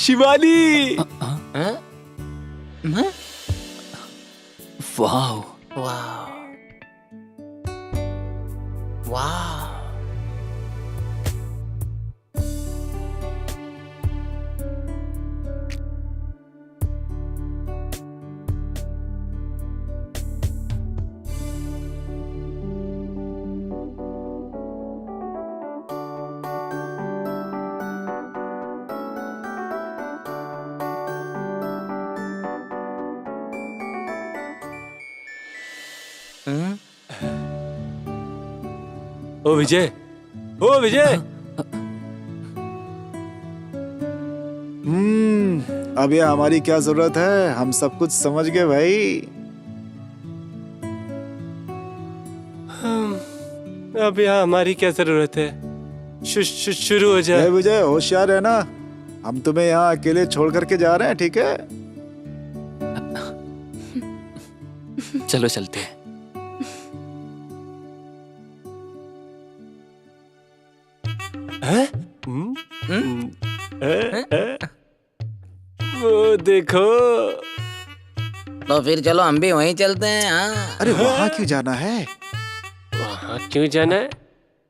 शिवानी। वाह वाह वाह। ओ विजय, ओ विजय। अब ये हमारी क्या जरूरत है, हम सब कुछ समझ गए भाई। अब यहाँ हमारी क्या जरूरत है? शुरू हो जाए। विजय होशियार है ना, हम तुम्हें यहाँ अकेले छोड़ करके जा रहे हैं, ठीक है? चलो चलते हैं। वो देखो। तो फिर चलो हम भी वहीं चलते हैं। हाँ। अरे वहाँ क्यों जाना है? वहाँ क्यों जाना है?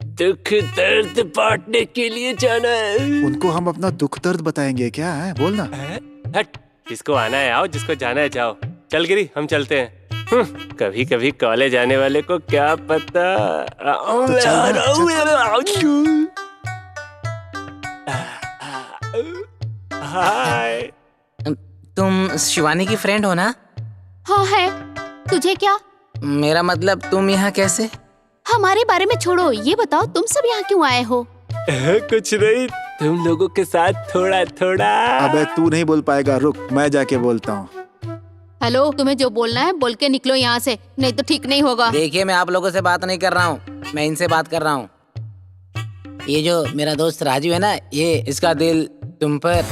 दुख दर्द बांटने के लिए जाना है। उनको हम अपना दुख दर्द बताएंगे क्या है? बोलना। हट, जिसको आना है आओ, जिसको जाना है जाओ। चल गिरी, हम चलते हैं। कभी कभी कॉलेज आने वाले को क्या पता। तो चल हाय। तुम शिवानी की फ्रेंड हो ना? हाँ है। तुझे क्या? मेरा मतलब तुम यहाँ कैसे? हमारे बारे में छोड़ो, ये बताओ तुम सब यहाँ क्यों आए हो? कुछ नहीं, तुम लोगों के साथ थोड़ा थोड़ा। अबे तू नहीं बोल पाएगा, रुक मैं जाके बोलता हूँ। हेलो, तुम्हें जो बोलना है बोल के निकलो यहाँ से, नहीं तो ठीक नहीं होगा। देखिए मैं आप लोगों से बात नहीं कर रहा हूँ, मैं इनसे बात कर रहा हूँ। ये जो मेरा दोस्त राजू है ना, ये इसका दिल तुम पर।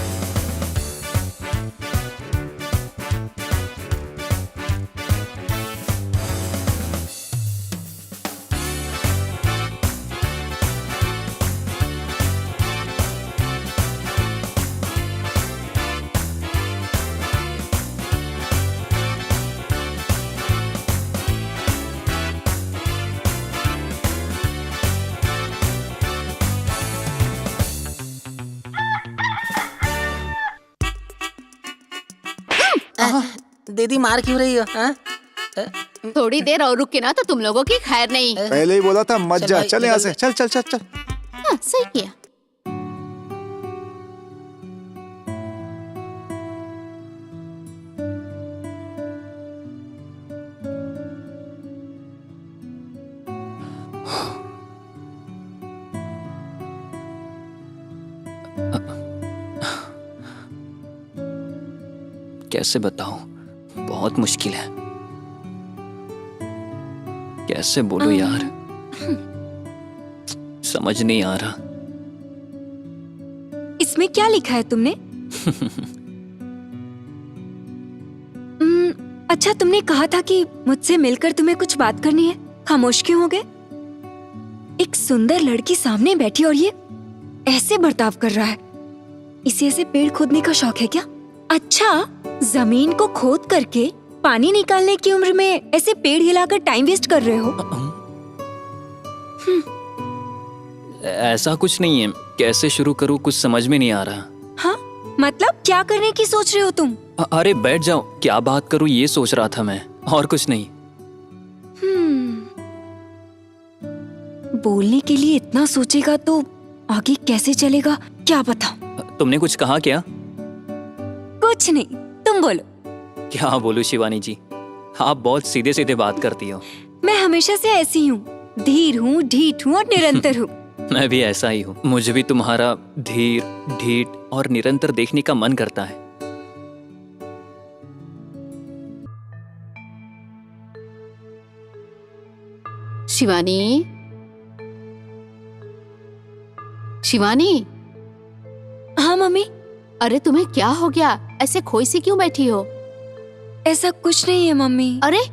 दीदी मार क्यों रही हो? हाँ? थोड़ी देर और रुके ना तो तुम लोगों की खैर नहीं। पहले ही बोला था मत चल जा, भाई, चल यहाँ निकल से, चल चल चल चल। हाँ, सही किया। कैसे बताऊं, बहुत मुश्किल है। कैसे बोलूं यार, समझ नहीं आ रहा। इसमें क्या लिखा है तुमने? अच्छा, तुमने कहा था कि मुझसे मिलकर तुम्हें कुछ बात करनी है। खामोश क्यों हो गए? एक सुंदर लड़की सामने बैठी और ये ऐसे बर्ताव कर रहा है। इसे ऐसे पेड़ खोदने का शौक है क्या? अच्छा, जमीन को खोद करके पानी निकालने की उम्र में ऐसे पेड़ हिलाकर टाइम वेस्ट कर रहे हो? ऐसा कुछ नहीं है। कैसे शुरू करूं, कुछ समझ में नहीं आ रहा। हाँ, मतलब क्या करने की सोच रहे हो तुम? अरे बैठ जाओ, क्या बात करूं ये सोच रहा था मैं, और कुछ नहीं। बोलने के लिए इतना सोचेगा तो आगे कैसे चलेगा क्या पता। तुमने कुछ कहा क्या? कुछ नहीं, तुम बोलो। क्या बोलूं शिवानी जी, आप बहुत सीधे सीधे बात करती हो। मैं हमेशा से ऐसी हूँ, धीर हूँ, ढीठ हूँ और निरंतर हूँ। मैं भी ऐसा ही हूँ। मुझे भी तुम्हारा धीर, ढीठ और निरंतर देखने का मन करता है। शिवानी, शिवानी। हाँ मम्मी। अरे तुम्हें क्या हो गया? ऐसे खोई सी क्यों बैठी हो? ऐसा कुछ नहीं है मम्मी। अरे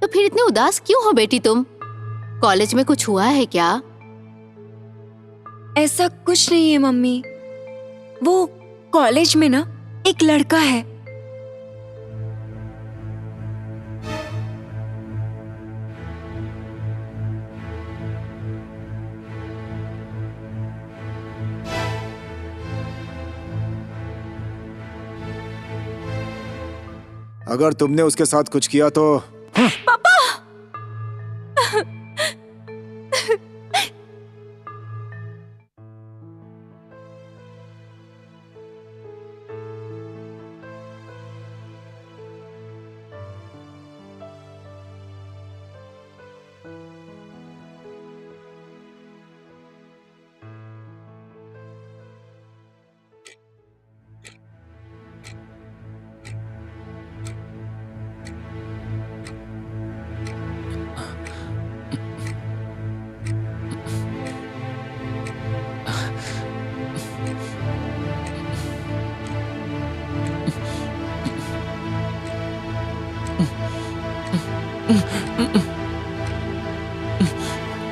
तो फिर इतने उदास क्यों हो बेटी तुम? कॉलेज में कुछ हुआ है क्या? ऐसा कुछ नहीं है मम्मी। वो कॉलेज में ना एक लड़का है। अगर तुमने उसके साथ कुछ किया तो पापा!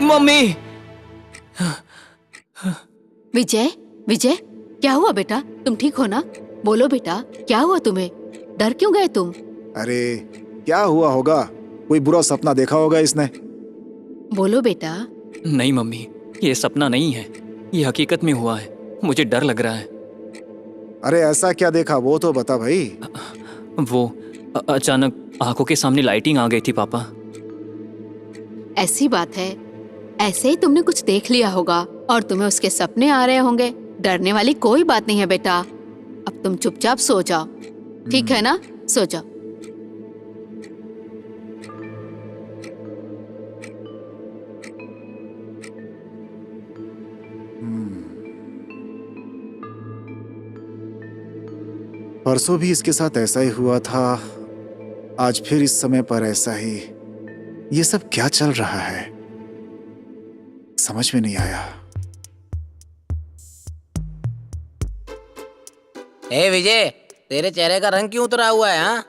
मम्मी! विजय, विजय, क्या हुआ बेटा? तुम ठीक हो ना? बोलो बेटा, क्या हुआ तुम्हें? डर क्यों गए तुम? अरे क्या हुआ होगा, कोई बुरा सपना देखा होगा इसने। बोलो बेटा। नहीं मम्मी, ये सपना नहीं है, ये हकीकत में हुआ है। मुझे डर लग रहा है। अरे ऐसा क्या देखा, वो तो बता भाई। वो अचानक आंखों के सामने लाइटिंग आ गई थी पापा। ऐसी बात है, ऐसे ही तुमने कुछ देख लिया होगा और तुम्हें उसके सपने आ रहे होंगे। डरने वाली कोई बात नहीं है बेटा। अब तुम चुपचाप सो जाओ, ठीक है ना? सो जाओ। परसों भी इसके साथ ऐसा ही हुआ था, आज फिर इस समय पर ऐसा ही। ये सब क्या चल रहा है, समझ में नहीं आया। ए विजय, तेरे चेहरे का रंग क्यों उतरा हुआ है? हाँ?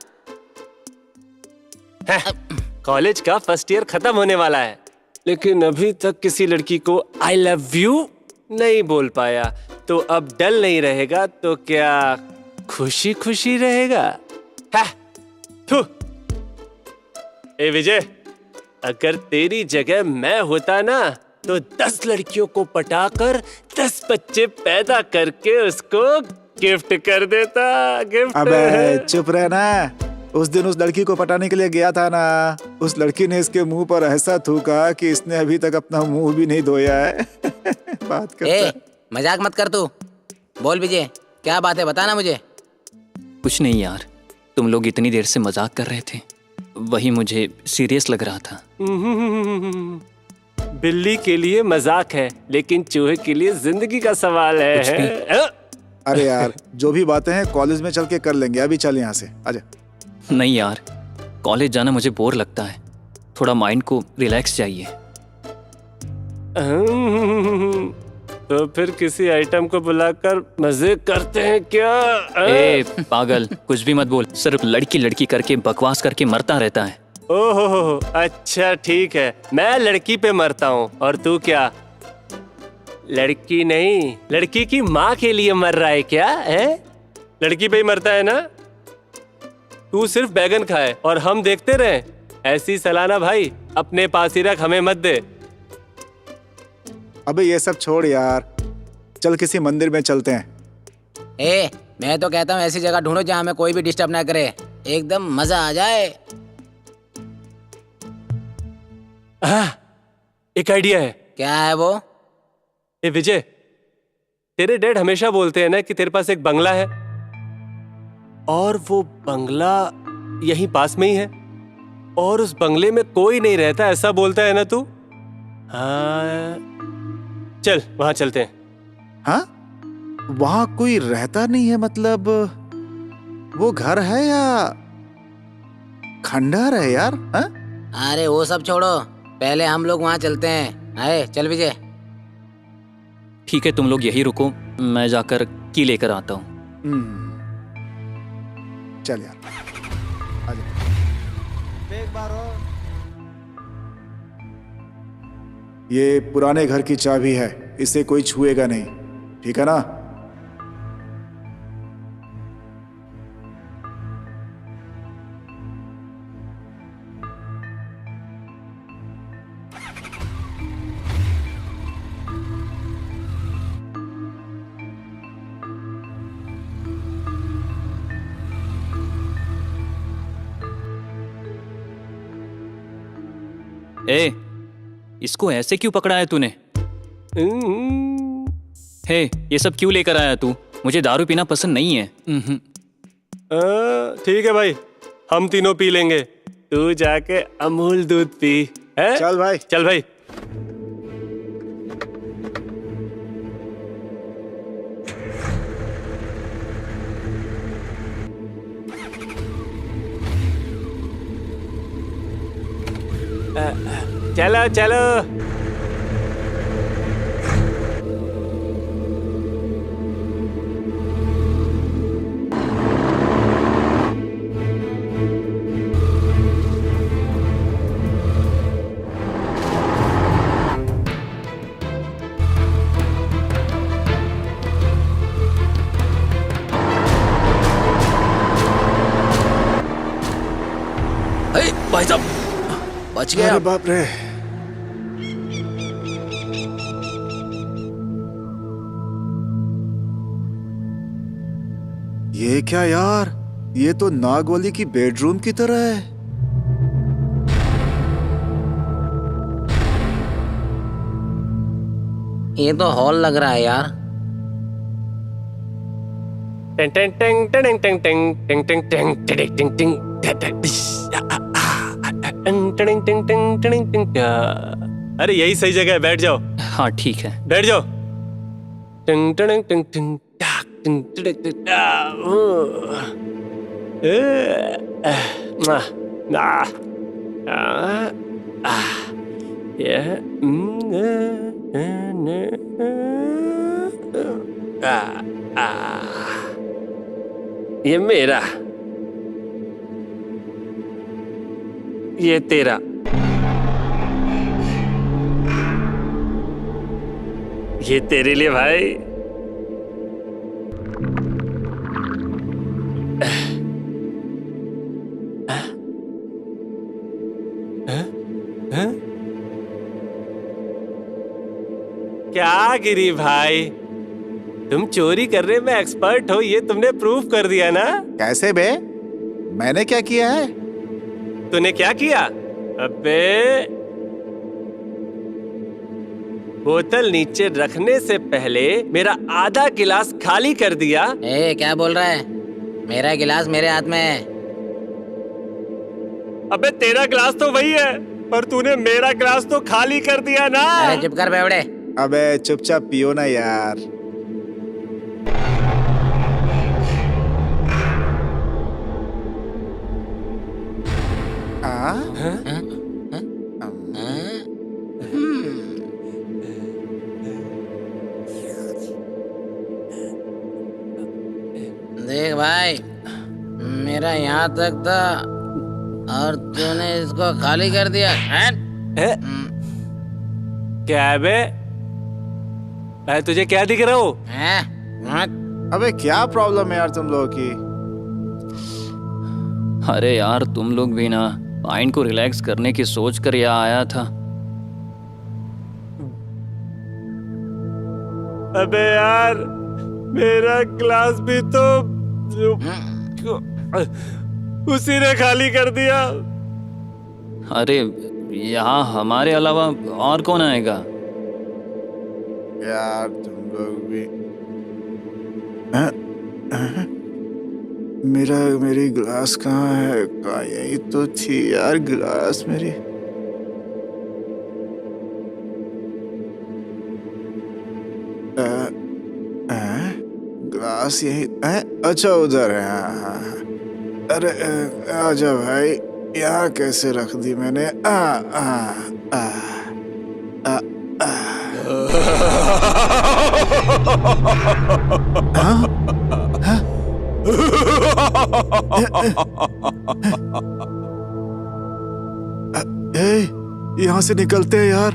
कॉलेज का फर्स्ट ईयर खत्म होने वाला है, लेकिन अभी तक किसी लड़की को आई लव यू नहीं बोल पाया। तो अब डल नहीं रहेगा तो क्या खुशी खुशी रहेगा? थू। ए विजय, अगर तेरी जगह मैं होता ना तो 10 लड़कियों को पटाकर 10 बच्चे पैदा करके उसको गिफ्ट कर देता। गिफ्ट। अबे चुप रहना, उस दिन उस लड़की को पटाने के लिए गया था ना, उस लड़की ने इसके मुंह पर ऐसा थूका कि इसने अभी तक अपना मुंह भी नहीं धोया है। बात करता मजाक मत कर तू। बोल विजय, क्या बात है, बता ना मुझे। कुछ नहीं यार, तुम लोग इतनी देर से मजाक कर रहे थे, वही मुझे सीरियस लग रहा था। बिल्ली के लिए मजाक है, लेकिन चूहे के लिए जिंदगी का सवाल है। अरे यार, जो भी बातें हैं कॉलेज में चल के कर लेंगे, अभी चल यहाँ से, आजा। नहीं यार, कॉलेज जाना मुझे बोर लगता है, थोड़ा माइंड को रिलैक्स चाहिए। तो फिर किसी आइटम को बुलाकर मजे करते हैं क्या? ए पागल, कुछ भी मत बोल, सिर्फ लड़की लड़की करके बकवास करके मरता रहता है। ओहो, अच्छा ठीक है, मैं लड़की पे मरता हूँ और तू क्या लड़की नहीं, लड़की की माँ के लिए मर रहा है क्या? है लड़की पे ही मरता है ना? तू सिर्फ बैगन खाए और हम देखते रहे? ऐसी सलाना भाई अपने पास ही रख, हमें मत दे। अबे ये सब छोड़ यार, चल किसी मंदिर में चलते हैं। मैं तो कहता हूँ ऐसी जगह ढूंढो जहाँ हमें कोई भी डिस्टर्ब ना करे, एकदम मजा आ जाए। एक आइडिया है। क्या है वो? ए विजय, तेरे डैड हमेशा बोलते हैं ना कि तेरे पास एक बंगला है, और वो बंगला यहीं पास में ही है, और उस बंगले में कोई नहीं रहता, ऐसा बोलता है ना तू? हाँ, चल वहां चलते हैं। हाँ, वहां कोई रहता नहीं है मतलब वो घर है या खंडहर है यार? हाँ? अरे वो सब छोड़ो, पहले हम लोग वहाँ चलते हैं। आए चल विजय। ठीक है, तुम लोग यही रुको, मैं जाकर की लेकर आता हूँ। चल यार, आजा। एक बार और। ये पुराने घर की चाबी है, इसे कोई छुएगा नहीं, ठीक है ना? ए, इसको ऐसे क्यों पकड़ा है तूने? हे, ये सब क्यों लेकर आया तू? मुझे दारू पीना पसंद नहीं है। ठीक है भाई, हम तीनों पी लेंगे, तू जाके अमूल दूध पी। है? चल भाई, चल भाई। चलो चलो। भाई साहब, बच गया। अरे बाप रे, ये क्या यार, ये तो नागवली की बेडरूम की तरह है। ये तो हॉल लग रहा है यार। टिंग टिंग टिंग टिंग टिंग टिंग टिंग टिंग टिंग टिंग टिंग टिंग टिंग टिंग टिंग टिंग टिंग। अरे यही सही जगह है, बैठ जाओ। हाँ ठीक है, बैठ जाओ। टिंग टिंग टिंग टिंग टिंग टिंग टिंग। ये मेरा, ये तेरा। ये तेरे लिए भाई। क्या गिरी भाई, तुम चोरी करने में एक्सपर्ट हो, ये तुमने प्रूव कर दिया ना। कैसे बे? मैंने क्या किया है? तूने क्या किया? अबे बोतल नीचे रखने से पहले मेरा आधा गिलास खाली कर दिया। ए क्या बोल रहा है? मेरा गिलास मेरे हाथ में है। अबे तेरा गिलास तो वही है, पर तूने मेरा गिलास तो खाली कर दिया ना। अरे चुप कर बेवड़े। अबे चुपचाप पियो ना यार। देख भाई, मेरा यहाँ तक था और तूने इसको खाली कर दिया। क्या है बे? अरे तुझे क्या दिख रहा हो? अबे क्या प्रॉब्लम है यार तुम लोगों की? अरे यार तुम लोग भी ना माइंड को रिलैक्स करने की सोच कर यहाँ आया था। अबे यार मेरा ग्लास भी तो उसी ने खाली कर दिया। अरे यहाँ हमारे अलावा और कौन आएगा? यार तुम लोग भी। मेरी गिलास कहाँ है? कहाँ? यही तो थी यार गिलास मेरी। गिलास यही है? अच्छा उधर है। हाँ। अरे आजा भाई, यहाँ कैसे रख दी मैंने? यहाँ से निकलते हैं यार,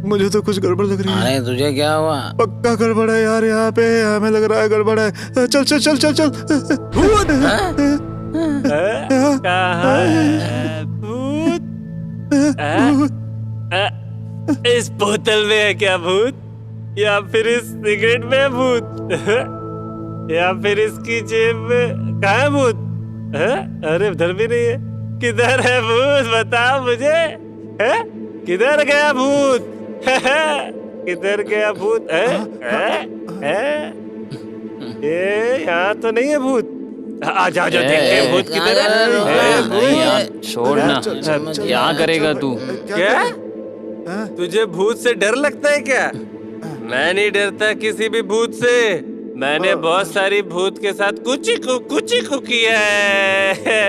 मुझे तो कुछ गड़बड़ लग रही है। अरे तुझे क्या हुआ? पक्का गड़बड़ है यार, यहाँ पे हमें लग रहा है गड़बड़ है। चल चल चल चल चल। भूत कहाँ है? भूत? इस बोतल में है क्या भूत? या फिर इस सिगरेट में है भूत? या फिर इसकी जेब में? कहाँ है भूत? अरे उधर भी नहीं है। किधर है भूत? बताओ मुझे। किधर गया भूत? किधर गया भूत? ये यहाँ तो नहीं है भूत। आ जाओ देखते हैं भूत किधर है। नहीं यार छोड़ना, क्या करेगा तू? क्या तुझे भूत से डर लगता है क्या? मैं नहीं डरता किसी भी भूत से। मैंने बहुत सारी भूत के साथ कुछ ही किया है।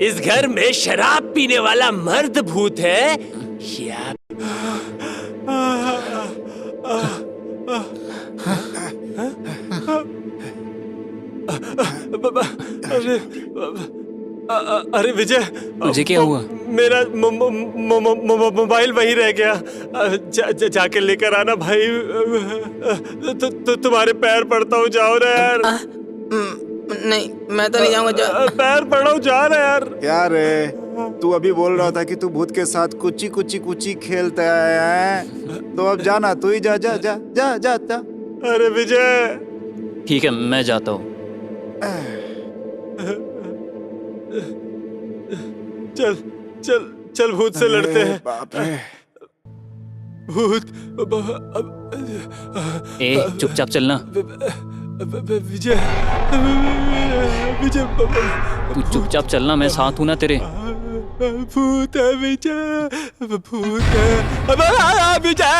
इस घर में शराब पीने वाला मर्द भूत है या अरे विजय, तुझे क्या हुआ? मेरा मोबाइल वहीं रह गया। जाके लेकर आना भाई। तुम्हारे पैर पड़ता हूँ, जाओ ना यार। नहीं मैं तो नहीं जाऊंगा। पैर पड़ा हूँ, जा रहा यार। क्या रे, तू अभी बोल रहा था कि तू भूत के साथ कुची खेलता है, तो अब जाना, तू ही जा जा जा जा जा, जा। अरे विजय। ठीक है मैं जाता हूँ। चल चल चल भूत से लड़ते हैं। बाप रे। भूत। चुपचाप चलना। विजय विजय तू चुपचाप चलना, मैं साथ हूँ ना तेरे। भूत है विजय, भूत है विजय।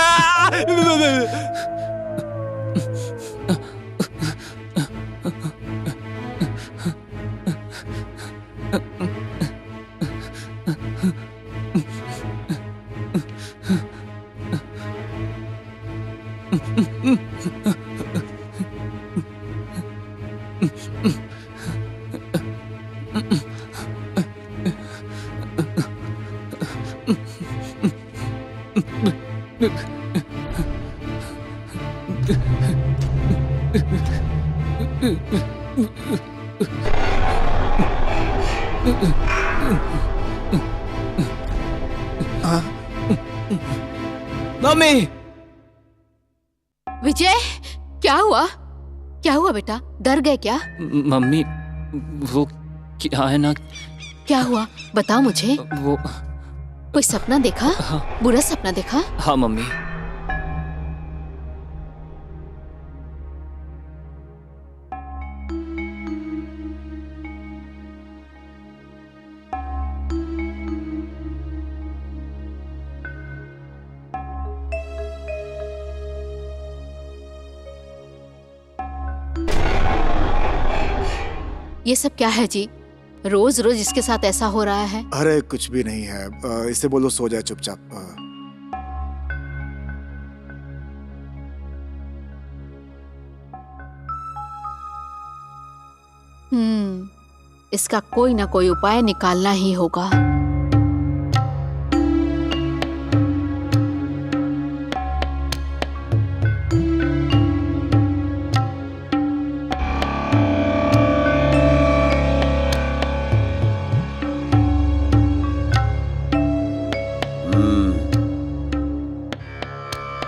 मम्मी। विजय क्या हुआ? क्या हुआ बेटा? डर गए क्या? मम्मी वो क्या है ना, क्या हुआ बताओ मुझे। वो कोई सपना देखा? बुरा सपना देखा? हाँ मम्मी, ये सब क्या है जी? रोज रोज इसके साथ ऐसा हो रहा है। अरे कुछ भी नहीं है, इसे बोलो सो जाए चुपचाप। इसका कोई ना कोई उपाय निकालना ही होगा।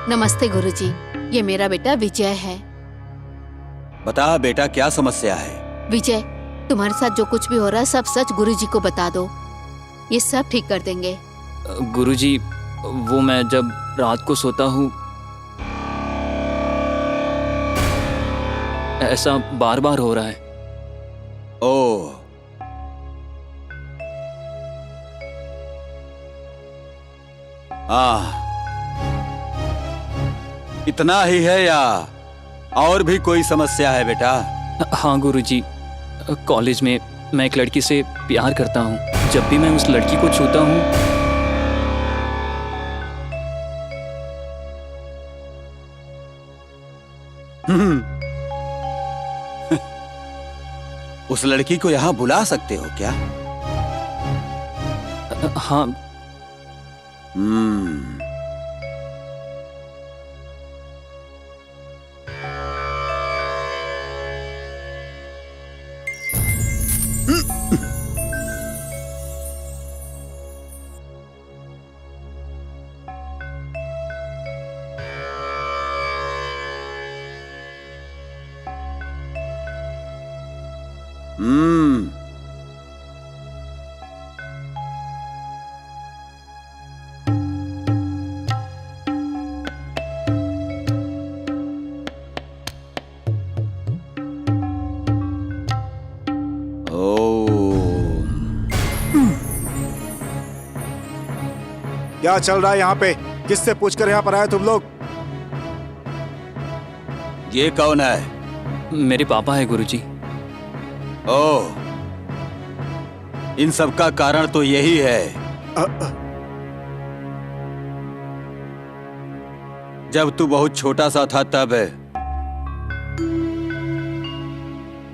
नमस्ते गुरुजी, ये मेरा बेटा विजय है। बता बेटा, क्या समस्या है? विजय, तुम्हारे साथ जो कुछ भी हो रहा है सब सच गुरुजी को बता दो, ये सब ठीक कर देंगे। गुरुजी, वो मैं जब रात को सोता हूँ ऐसा बार बार हो रहा है। ओह, इतना ही है या और भी कोई समस्या है बेटा? हाँ गुरुजी, कॉलेज में मैं एक लड़की से प्यार करता हूँ। जब भी मैं उस लड़की को छूता हूँ उस लड़की को यहाँ बुला सकते हो क्या? हाँ। क्या चल रहा है यहाँ पे? किससे पूछकर यहाँ पर आए तुम लोग? ये कौन है? मेरे पापा है गुरुजी। ओह, इन सब का कारण तो यही है। जब तू बहुत छोटा सा था तब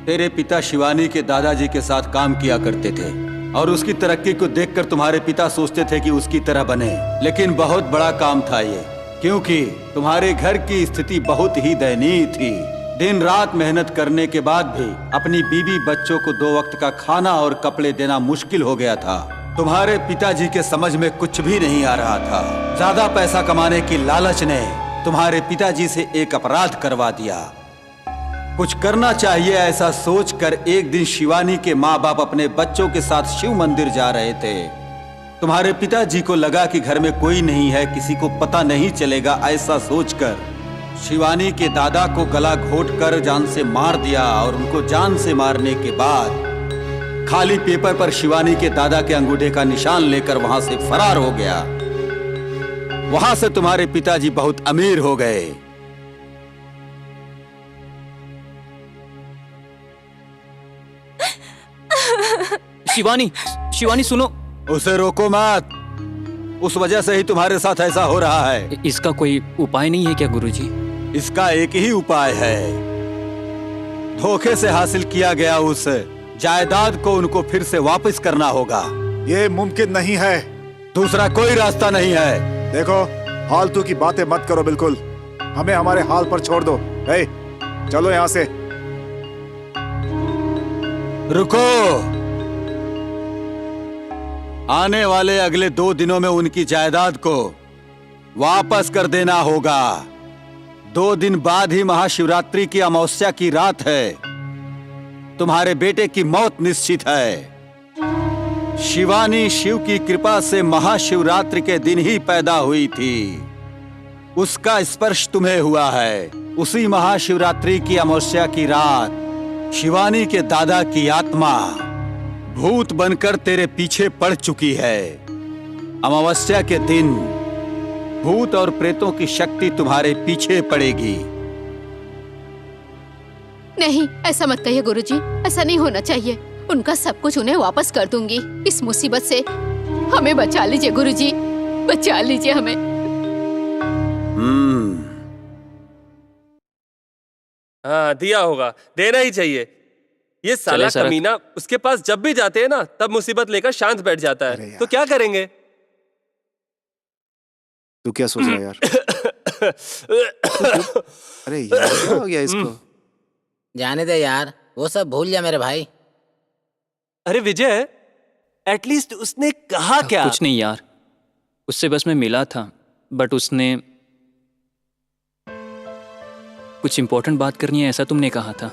तेरे पिता शिवानी के दादाजी के साथ काम किया करते थे और उसकी तरक्की को देखकर तुम्हारे पिता सोचते थे कि उसकी तरह बने। लेकिन बहुत बड़ा काम था ये, क्योंकि तुम्हारे घर की स्थिति बहुत ही दयनीय थी। दिन रात मेहनत करने के बाद भी अपनी बीवी बच्चों को 2 वक्त का खाना और कपड़े देना मुश्किल हो गया था। तुम्हारे पिताजी के समझ में कुछ भी नहीं आ रहा था। ज्यादा पैसा कमाने की लालच ने तुम्हारे पिताजी से एक अपराध करवा दिया। कुछ करना चाहिए ऐसा सोचकर एक दिन शिवानी के माँ बाप अपने बच्चों के साथ शिव मंदिर जा रहे थे। तुम्हारे पिताजी को लगा कि घर में कोई नहीं है, किसी को पता नहीं चलेगा। ऐसा सोचकर शिवानी के दादा को गला घोंटकर जान से मार दिया और उनको जान से मारने के बाद खाली पेपर पर शिवानी के दादा के अंगूठे का निशान लेकर वहां से फरार हो गया। वहां से तुम्हारे पिताजी बहुत अमीर हो गए। शिवानी, शिवानी सुनो। उसे रोको मत, उस वजह से ही तुम्हारे साथ ऐसा हो रहा है। इसका कोई उपाय नहीं है क्या गुरुजी? इसका एक ही उपाय है। धोखे से हासिल किया गया उस जायदाद को उनको फिर से वापस करना होगा। ये मुमकिन नहीं है। दूसरा कोई रास्ता नहीं है। देखो, फालतू की बातें मत करो, बिल्कुल हमें हमारे हाल पर छोड़ दो। ए, चलो यहाँ से। रुको, आने वाले अगले 2 दिनों में उनकी जायदाद को वापस कर देना होगा। 2 दिन बाद ही महाशिवरात्रि की अमावस्या की रात है। तुम्हारे बेटे की मौत निश्चित है। शिवानी शिव की कृपा से महाशिवरात्रि के दिन ही पैदा हुई थी। उसका स्पर्श तुम्हें हुआ है। उसी महाशिवरात्रि की अमावस्या की रात शिवानी के दादा की आत्मा भूत बनकर तेरे पीछे पड़ चुकी है। अमावस्या के दिन भूत और प्रेतों की शक्ति तुम्हारे पीछे पड़ेगी। नहीं, ऐसा मत कहिए गुरुजी, ऐसा नहीं होना चाहिए। उनका सब कुछ उन्हें वापस कर दूंगी। इस मुसीबत से हमें बचा लीजिए गुरुजी, बचा लीजिए हमें। हाँ, दिया होगा, देना ही चाहिए। ये साला कमीना उसके पास जब भी जाते हैं ना, तब मुसीबत लेकर शांत बैठ जाता है। तो क्या करेंगे? तू क्या सोच रहा है यार? अरे यार क्या हो गया इसको? जाने दे यार, वो सब भूल जा मेरे भाई। अरे विजय, एटलीस्ट उसने कहा क्या? कुछ नहीं यार, उससे बस मैं मिला था, बट उसने कुछ इंपॉर्टेंट बात करनी है ऐसा तुमने कहा था।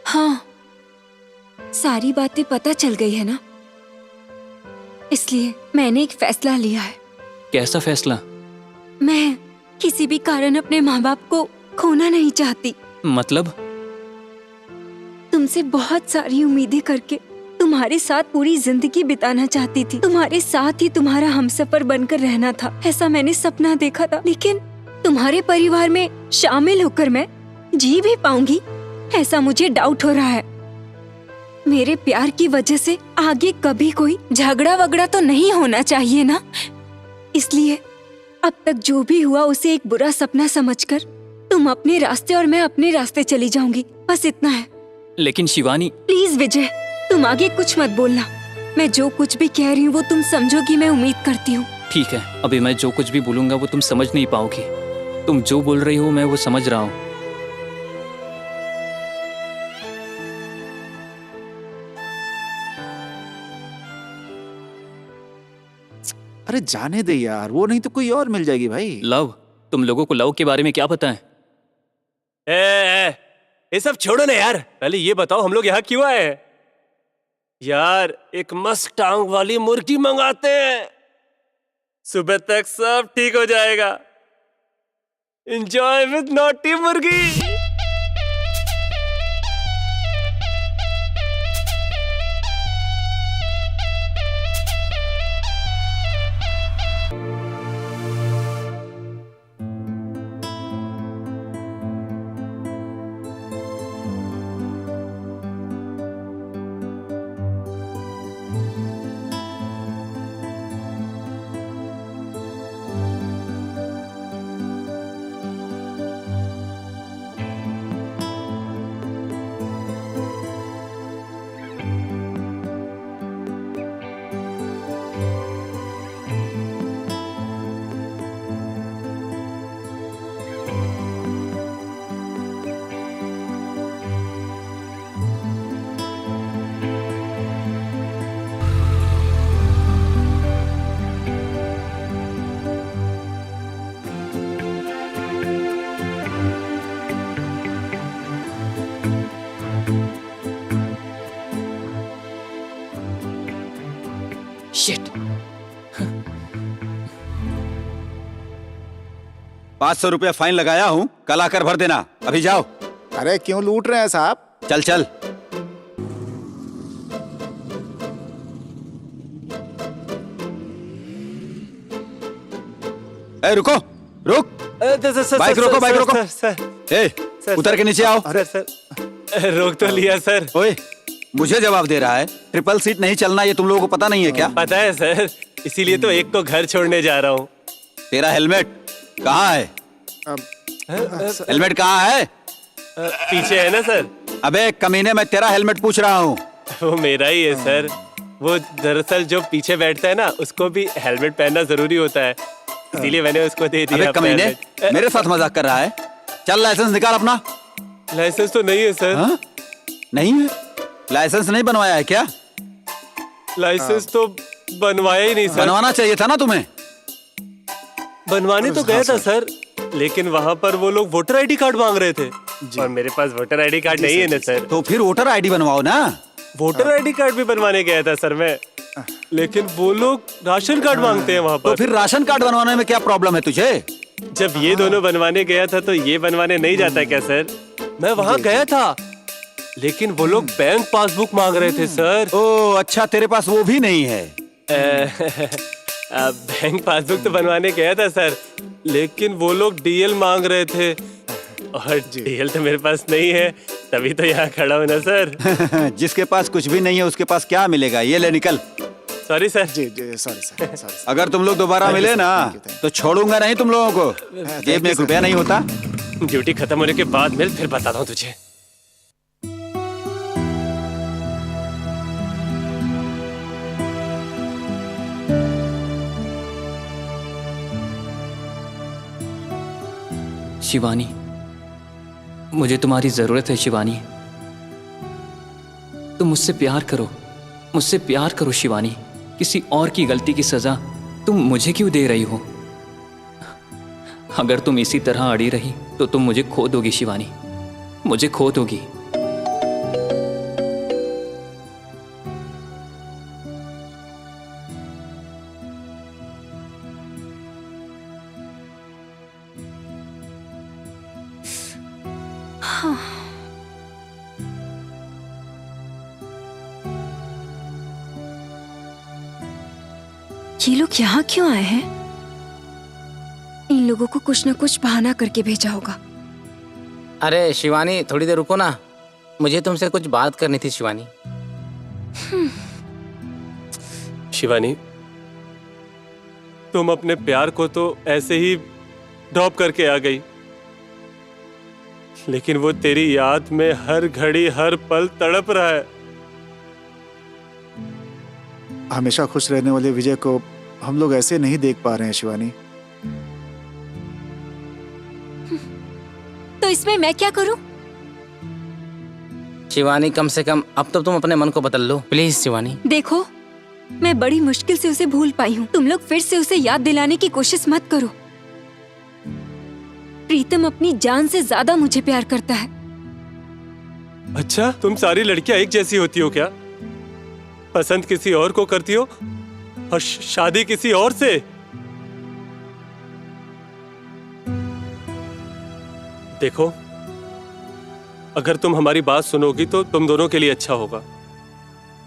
हाँ, सारी बातें पता चल गई है ना, इसलिए मैंने एक फैसला लिया है। कैसा फैसला? मैं किसी भी कारण अपने माँ बाप को खोना नहीं चाहती। मतलब? तुमसे बहुत सारी उम्मीदें करके तुम्हारे साथ पूरी जिंदगी बिताना चाहती थी। तुम्हारे साथ ही तुम्हारा हमसफर बनकर रहना था, ऐसा मैंने सपना देखा था। लेकिन तुम्हारे परिवार में शामिल होकर मैं जी भी पाऊंगी, ऐसा मुझे डाउट हो रहा है। मेरे प्यार की वजह से आगे कभी कोई झगड़ा वगड़ा तो नहीं होना चाहिए ना, इसलिए अब तक जो भी हुआ उसे एक बुरा सपना समझकर तुम अपने रास्ते और मैं अपने रास्ते चली जाऊंगी, बस इतना है। लेकिन शिवानी। प्लीज विजय, तुम आगे कुछ मत बोलना। मैं जो कुछ भी कह रही हूँ वो तुम समझोगी, मैं उम्मीद करती हूँ। ठीक है, अभी मैं जो कुछ भी बोलूंगा वो तुम समझ नहीं पाओगी। तुम जो बोल रही हो मैं वो समझ रहा हूँ। अरे जाने दे यार, वो नहीं तो कोई और मिल जाएगी भाई। लव? तुम लोगों को लव के बारे में क्या पता है? ये सब छोड़ो ना यार, पहले ये बताओ हम लोग यहाँ क्यों आए हैं? यार एक मस्त टांग वाली मुर्गी मंगाते हैं, सुबह तक सब ठीक हो जाएगा। एंजॉय विद नॉटी मुर्गी। शिट। 500 रुपया फाइन लगाया हूँ, कल आकर भर देना। अभी जाओ। अरे क्यों लूट रहे हैं साहब? चल चल। ए रुको, रुक। बाइक रोको, बाइक रोको। ए, उतर के नीचे आओ। अरे सर, रोक तो लिया सर। ओए, मुझे जवाब दे रहा है। ट्रिपल सीट नहीं चलना, ये तुम लोगों को पता नहीं है क्या? पता है सर, इसीलिए तो एक को घर छोड़ने जा रहा हूँ। तेरा हेलमेट कहाँ है? हेलमेट कहाँ है? पीछे है ना सर। अबे कमीने, मैं तेरा हेलमेट पूछ रहा हूँ। वो मेरा ही है सर। वो दरअसल जो पीछे बैठता है ना, उसको भी हेलमेट पहनना जरूरी होता है, इसीलिए मैंने उसको दे दिया। अबे कमीने, मेरे साथ मजाक कर रहा है? चल लाइसेंस निकाल अपना। लाइसेंस तो नहीं है सर। हाँ? नहीं है? लाइसेंस नहीं बनवाया है क्या? लाइसेंस तो बनवाया ही नहीं सर। बनवाना चाहिए था ना तुम्हें। बनवाने तो गया था सर, लेकिन वहाँ पर वो लोग वोटर आईडी कार्ड मांग रहे थे। और मेरे पास वोटर आईडी कार्ड नहीं है ना सर। तो फिर वोटर आईडी बनवाओ ना। वोटर आईडी कार्ड भी बनवाने गया था सर मैं, लेकिन वो लोग राशन कार्ड मांगते हैं वहाँ तो पर। फिर राशन कार्ड बनवाने में क्या प्रॉब्लम है तुझे? जब ये दोनों बनवाने गया था तो ये बनवाने नहीं जाता क्या सर? मैं वहाँ गया था, लेकिन वो लोग बैंक पासबुक मांग रहे थे सर। ओह अच्छा, तेरे पास वो भी नहीं है। बैंक पासबुक तो बनवाने गया था सर, लेकिन वो लोग डीएल मांग रहे थे और डीएल तो मेरे पास नहीं है, तभी तो यहाँ खड़ा हूँ ना सर। जिसके पास कुछ भी नहीं है उसके पास क्या मिलेगा? ये ले निकल। Sorry sir. जी जी सॉरी सर। अगर तुम लोग दोबारा मिले ना तो छोड़ूंगा नहीं तुम लोगों को। जेब में 1 रुपया नहीं होता। ड्यूटी खत्म होने के बाद मिल, फिर बताता हूँ तुझे। शिवानी, मुझे तुम्हारी जरूरत है शिवानी। तुम मुझसे प्यार करो, मुझसे प्यार करो शिवानी। किसी और की गलती की सजा तुम मुझे क्यों दे रही हो? अगर तुम इसी तरह अड़ी रही तो तुम मुझे खो दोगी शिवानी, मुझे खो दोगी। ये लोग यहाँ क्यों आए हैं? इन लोगों को कुछ न कुछ बहाना करके भेजा होगा। अरे शिवानी, थोड़ी देर रुको ना, मुझे तुमसे कुछ बात करनी थी शिवानी। शिवानी, तुम अपने प्यार को तो ऐसे ही ड्रॉप करके आ गई, लेकिन वो तेरी याद में हर घड़ी हर पल तड़प रहा है। हमेशा खुश रहने वाले विजय को हम लोग ऐसे नहीं देख पा रहे हैं शिवानी। तो इसमें मैं क्या करूं? शिवानी, कम से कम अब तो तुम अपने मन को बदल लो प्लीज शिवानी। देखो, मैं बड़ी मुश्किल से उसे भूल पाई हूँ। तुम लोग फिर से उसे याद दिलाने की कोशिश मत करो। प्रीतम अपनी जान से ज्यादा मुझे प्यार करता है। अच्छा, तुम सारी लड़कियां एक जैसी होती हो क्या? पसंद किसी और को करती हो और शादी किसी और से? देखो, अगर तुम हमारी बात सुनोगी तो तुम दोनों के लिए अच्छा होगा,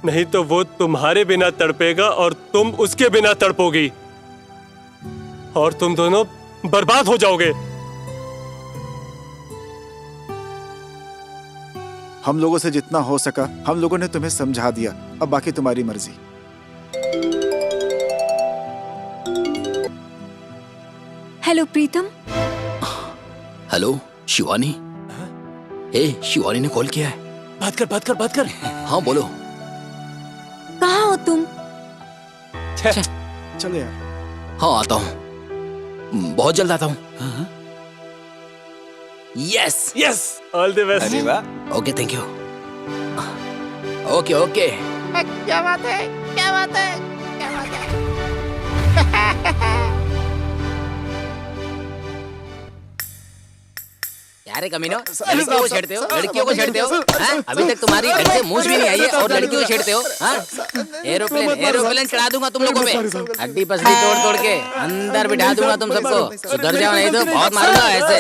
नहीं तो वो तुम्हारे बिना तड़पेगा और तुम उसके बिना तड़पोगी और तुम दोनों बर्बाद हो जाओगे। हम लोगों से जितना हो सका हम लोगों ने तुम्हें समझा दिया, अब बाकी तुम्हारी मर्जी। हेलो प्रीतम। हेलो शिवानी। शिवानी ने कॉल किया है। बात कर। हाँ बोलो। कहाँ हो तुम? चलो यार। हाँ आता हूँ, बहुत जल्द आता हूँ। Yes all the best. अरे वाह। Okay thank you. ओके क्या बात है? यारे कमीनो, लड़कियों को छेड़ते हो? हाँ? अभी तक तुम्हारी ढंग से मूंछ भी नहीं आई है और लड़कियों को छेड़ते हो? हाँ? एरोप्लेन चढ़ा दूंगा तुम लोगों पे। हड्डी पसली तोड़ के अंदर बिठा दूंगा तुम सबको। सुधर जाओ नहीं तो बहुत मारूंगा ऐसे।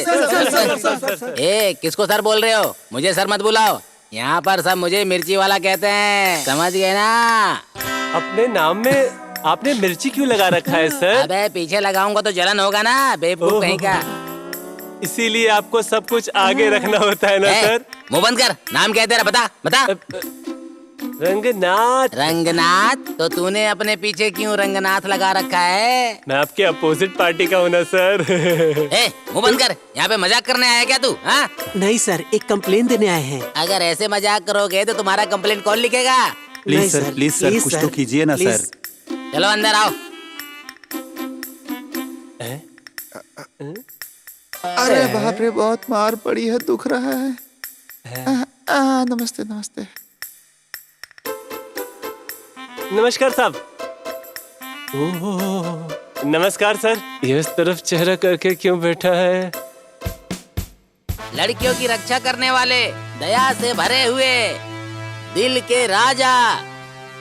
किसको सर बोल रहे हो? मुझे सर मत बुलाओ। यहाँ पर सब मुझे मिर्ची वाला कहते हैं, समझ गए ना? अपने नाम में आपने मिर्ची क्यों लगा रखा है सर? अबे पीछे लगाऊंगा तो जलन होगा ना, बेवकूफ कहीं का। इसीलिए आपको सब कुछ आगे रखना होता है ना सर? मुंह बंद कर। नाम क्या है तेरा? बता। रंगनाथ? तो तूने अपने पीछे क्यों रंगनाथ लगा रखा है? मैं आपके अपोजिट पार्टी का हूँ ना सर। मुंह बंद कर। यहाँ पे मजाक करने आया क्या तू? हाँ? नहीं सर, एक कंप्लेन देने आए हैं। अगर ऐसे मजाक करोगे तो तुम्हारा कंप्लेंट कौन लिखेगा? प्लीज सर कुछ तो कीजिए ना सर। चलो अंदर आओ। अरे बाप रे, बहुत मार पड़ी है, दुख रहा है। नमस्ते। नमस्कार साहब। नमस्कार सर। ये इस तरफ चेहरा करके क्यों बैठा है? लड़कियों की रक्षा करने वाले, दया से भरे हुए, दिल के राजा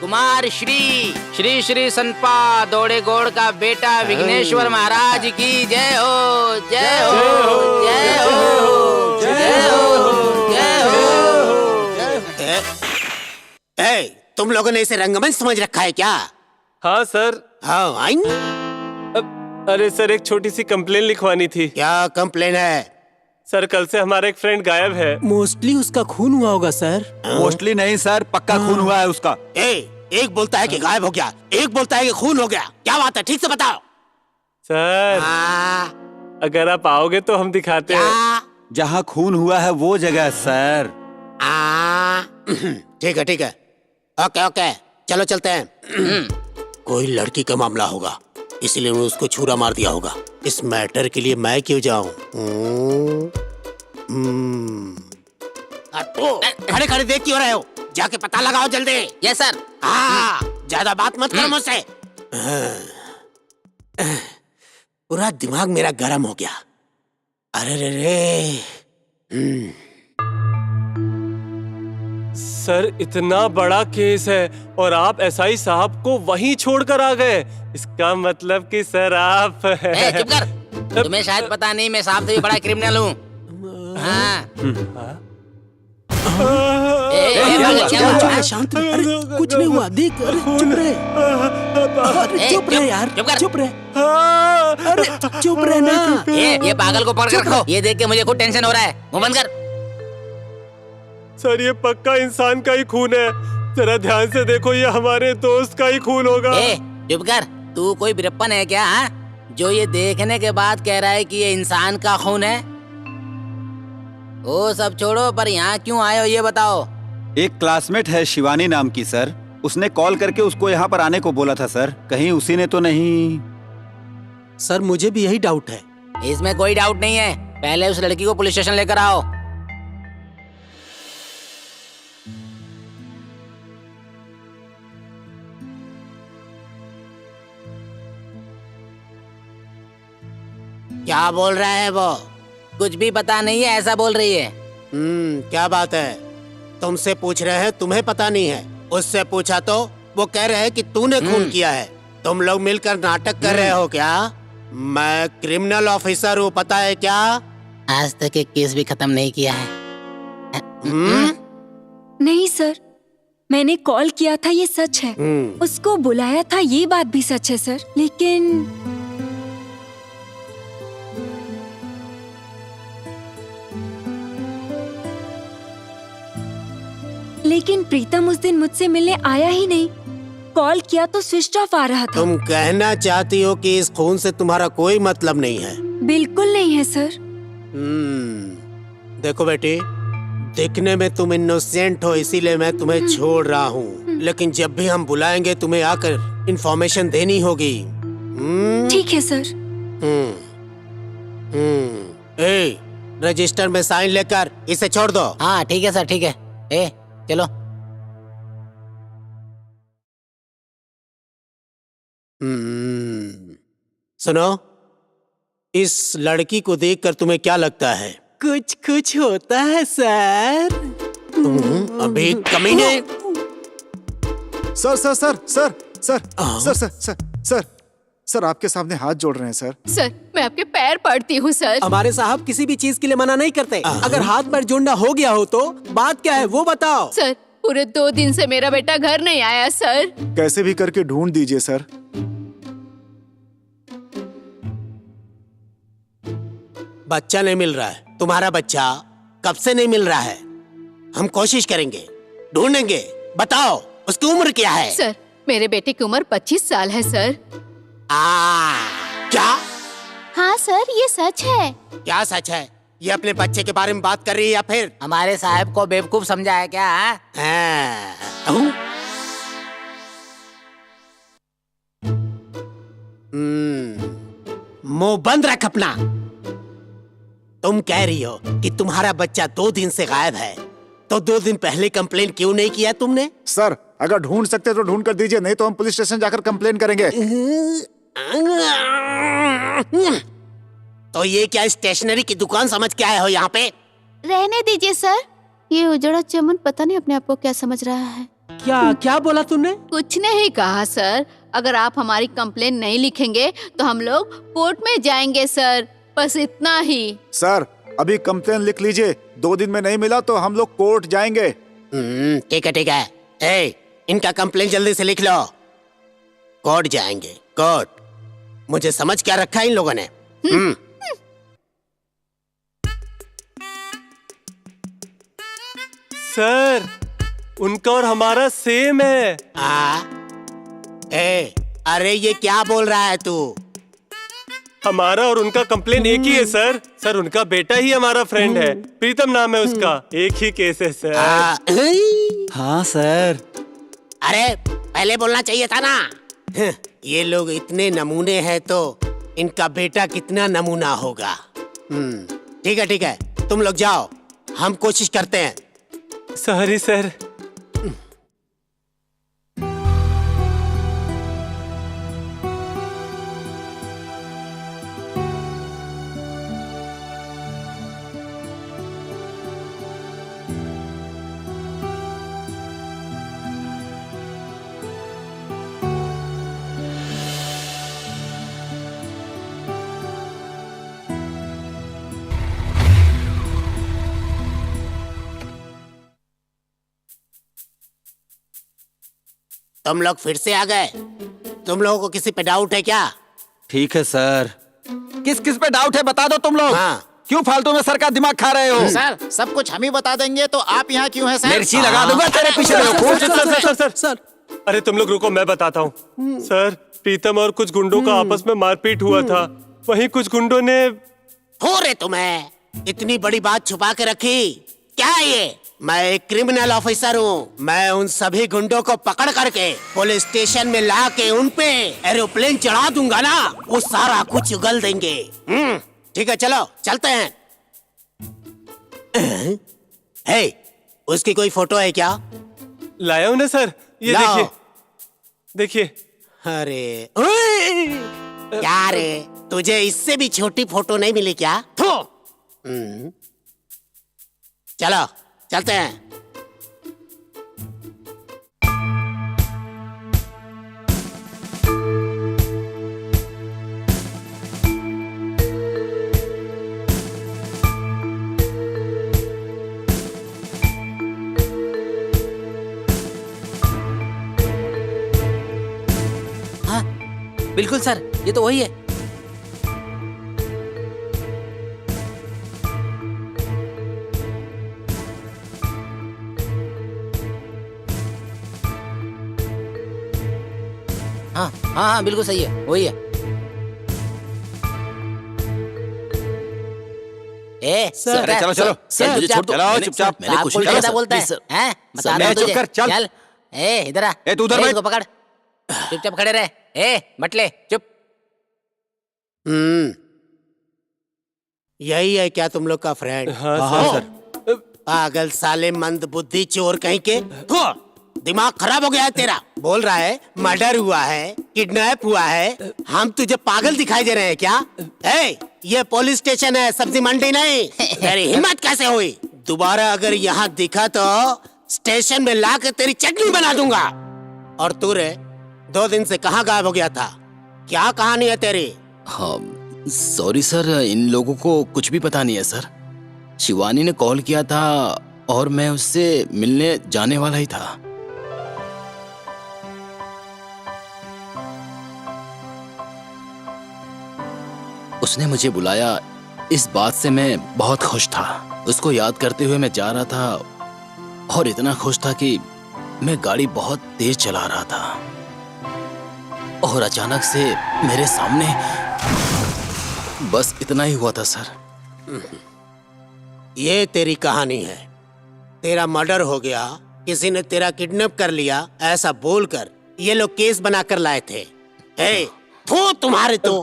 कुमार श्री श्री श्री संपा दौड़े गौड़ का बेटा विघ्नेश्वर महाराज की जय हो, जय हो, जय हो, जय हो, जय हो। तुम लोगों ने इसे रंगमंच समझ रखा है क्या? हाँ सर। हाँ आई। अरे सर, एक छोटी सी कंप्लेन लिखवानी थी। क्या कंप्लेन है? सर, कल से हमारा एक फ्रेंड गायब है। मोस्टली उसका खून हुआ होगा सर। मोस्टली नहीं सर, पक्का खून हुआ है उसका। एक बोलता है कि गायब हो गया, एक बोलता है कि खून हो गया। क्या बात है, ठीक से बताओ। सर अगर आप आओगे तो हम दिखाते हैं। जहाँ खून हुआ है वो जगह सर। ठीक है ठीक है, ओके ओके, चलो चलते हैं। कोई लड़की का मामला होगा, इसलिए उन्होंने उसको छुरा मार दिया होगा। इस मैटर के लिए मैं क्यों जाऊं? खड़े खड़े देख क्यों रहे हो? जाके पता लगाओ जल्दी। Yes sir. हाँ, ज्यादा बात मत करो मुझसे। पूरा दिमाग मेरा गर्म हो गया। अरे रे रे। सर, इतना बड़ा केस है और आप एसआई साहब को वहीं छोड़कर आ गए। इसका मतलब कि सर आप चुप कर। तुम्हें शायद पता नहीं, मैं साहब से भी बड़ा क्रिमिनल हूँ। हाँ। शांत रहे। अरे कुछ नहीं हुआ, देख। अरे चुप रहे। अरे चुप रहे यार, चुप रहे। अरे चुप रहे ना। ये पागल को पकड़ कर रखो। ये देख के मुझे खुद टेंशन हो रहा है। मुंह बंद कर। सर, ये पक्का इंसान का ही खून है। जरा ध्यान से देखो, ये हमारे दोस्त का ही खून होगा। चुप कर। तू कोई बिरप्पन है क्या? जो ये देखने के बाद कह रहा है कि ये इंसान का खून है? वो सब छोड़ो, पर यहाँ क्यों आए हो ये बताओ। एक क्लासमेट है शिवानी नाम की सर, उसने कॉल करके उसको यहाँ पर आने को बोला था सर। कहीं उसी ने तो नहीं? सर मुझे भी यही डाउट है। इसमें कोई डाउट नहीं है। पहले उस लड़की को पुलिस स्टेशन लेकर आओ। क्या बोल रहा है वो? कुछ भी पता नहीं है, ऐसा बोल रही है। क्या बात है? तुमसे पूछ रहे हैं, तुम्हें पता नहीं है। उससे पूछा तो वो कह रहे हैं कि तूने खून किया है। तुम लोग मिलकर नाटक कर रहे हो क्या? मैं क्रिमिनल ऑफिसर हूँ, पता है क्या? आज तक एक केस भी खत्म नहीं किया है। नहीं सर, मैंने कॉल किया था, ये सच है। उसको बुलाया था, ये बात भी सच है सर। लेकिन प्रीतम उस दिन मुझसे मिलने आया ही नहीं। कॉल किया तो स्विच ऑफ आ रहा था। तुम कहना चाहती हो कि इस खून से तुम्हारा कोई मतलब नहीं है? बिल्कुल नहीं है सर। देखो बेटी, दिखने में तुम इनोसेंट हो, इसीलिए मैं तुम्हें छोड़ रहा हूँ। लेकिन जब भी हम बुलाएंगे तुम्हें आकर इन्फॉर्मेशन देनी होगी। ठीक है सर। रजिस्टर में साइन लेकर इसे छोड़ दो। हाँ ठीक है सर, ठीक है। चलो। सुनो, इस लड़की को देखकर तुम्हें क्या लगता है? कुछ कुछ होता है सर। अभी कमीने। Sir sir sir sir sir sir sir sir sir sir आपके सामने हाथ जोड़ रहे हैं सर। सर मैं आपके पैर पड़ती हूँ सर। हमारे साहब किसी भी चीज के लिए मना नहीं करते। अगर हाथ पैर जोड़ना हो गया हो तो बात क्या है वो बताओ। सर पूरे 2 दिन से मेरा बेटा घर नहीं आया सर। कैसे भी करके ढूंढ दीजिए सर। बच्चा नहीं मिल रहा है। तुम्हारा बच्चा कब से नहीं मिल रहा है? हम कोशिश करेंगे, ढूंढेंगे। बताओ उसकी उम्र क्या है? सर मेरे बेटे की उम्र 25 साल है सर। क्या? हाँ सर ये सच है। क्या सच है? ये अपने बच्चे के बारे में बात कर रही है या फिर हमारे साहब को बेवकूफ समझा है क्या? मुंह बंद रख अपना। तुम कह रही हो कि तुम्हारा बच्चा 2 दिन से गायब है, तो 2 दिन पहले कंप्लेन क्यों नहीं किया तुमने? सर अगर ढूंढ सकते तो ढूंढ कर दीजिए, नहीं तो हम पुलिस स्टेशन जाकर कंप्लेन करेंगे। तो ये क्या स्टेशनरी की दुकान समझ के आए हो यहाँ पे? रहने दीजिए सर। ये उजड़ा चमन पता नहीं अपने आप को क्या समझ रहा है। क्या क्या बोला तूने? कुछ नहीं कहा सर। अगर आप हमारी कंप्लेन नहीं लिखेंगे तो हम लोग कोर्ट में जाएंगे सर, बस इतना ही। सर अभी कंप्लेन लिख लीजिए, 2 दिन में नहीं मिला तो हम लोग कोर्ट जाएंगे। ठीक है ठीक है। ए, इनका कंप्लेन जल्दी से लिख लो। कोर्ट जाएंगे, कोर्ट। मुझे समझ क्या रखा है इन लोगों ने। सर उनका और हमारा सेम है। अरे ये क्या बोल रहा है तू? हमारा और उनका कंप्लेन एक ही है सर। सर उनका बेटा ही हमारा फ्रेंड है, प्रीतम नाम है उसका। एक ही केस है सर। हाँ सर। अरे पहले बोलना चाहिए था ना। ये लोग इतने नमूने हैं तो इनका बेटा कितना नमूना होगा। ठीक है, तुम लोग जाओ, हम कोशिश करते हैं। Sorry sir. तुम लोग फिर से आ गए। तुम लोगों को किसी पे डाउट है क्या? ठीक है सर। किस किस पे डाउट है बता दो तुम लोग। क्यों फालतू में सर का दिमाग खा रहे हो? सर सब कुछ हम ही बता देंगे, तो आप यहाँ क्यों हैं सर? मिर्ची लगा दूंगा तेरे पीछे। सर अरे तुम लोग रुको, मैं बताता हूँ। सर प्रीतम और कुछ गुंडों का आपस में मारपीट हुआ था। वहीं कुछ गुंडों ने। हो रे तुम्हें इतनी बड़ी बात छुपा के रखी क्या? ये मैं एक क्रिमिनल ऑफिसर हूँ। मैं उन सभी गुंडों को पकड़ करके पुलिस स्टेशन में ला के उन पे एरोप्लेन चढ़ा दूंगा ना, वो सारा कुछ उगल देंगे। ठीक है चलो चलते हैं। हे, उसकी कोई फोटो है क्या? लाया हूँ ना सर, ये देखिए देखिए। अरे क्या रे, तुझे इससे भी छोटी फोटो नहीं मिली क्या? चलो चलते हैं। हाँ बिल्कुल सर, ये तो वही है। हाँ हाँ हाँ बिल्कुल सही है, वही है। सर चलो चलो सर मुझे छोड़ दो। चलो चुपचाप। मैंने कुछ नहीं कहा बोलता है। हैं बता दो तुझे। चल इधर आ। तू उधर बैठ। इसको पकड़, चुपचाप खड़े रहे। मत ले, चुप। यही है क्या तुम लोग का फ्रेंड? हाँ सर। पागल साले मंद बुद्धि चोर कहीं के। दिमाग खराब हो गया है तेरा। बोल रहा है मर्डर हुआ है, किडनैप हुआ है। हम तुझे पागल दिखाई दे रहे हैं क्या? ये पुलिस स्टेशन है, सब्जी मंडी नहीं। तेरी हिम्मत कैसे हुई? दोबारा अगर यहाँ दिखा तो स्टेशन में ला के तेरी चटनी बना दूंगा। और तू रे 2 दिन से कहाँ गायब हो गया था? क्या कहानी है तेरी? हाँ सॉरी सर, इन लोगों को कुछ भी पता नहीं है सर। शिवानी ने कॉल किया था और मैं उससे मिलने जाने वाला ही था। उसने मुझे बुलाया, इस बात से मैं बहुत खुश था। उसको याद करते हुए मैं जा रहा था और इतना खुश था कि मैं गाड़ी बहुत तेज चला रहा था और अचानक से मेरे सामने बस इतना ही हुआ था सर। ये तेरी कहानी है। तेरा मर्डर हो गया, किसी ने तेरा किडनैप कर लिया, ऐसा बोलकर ये लोग केस बनाकर लाए थे। तुम्हारे तो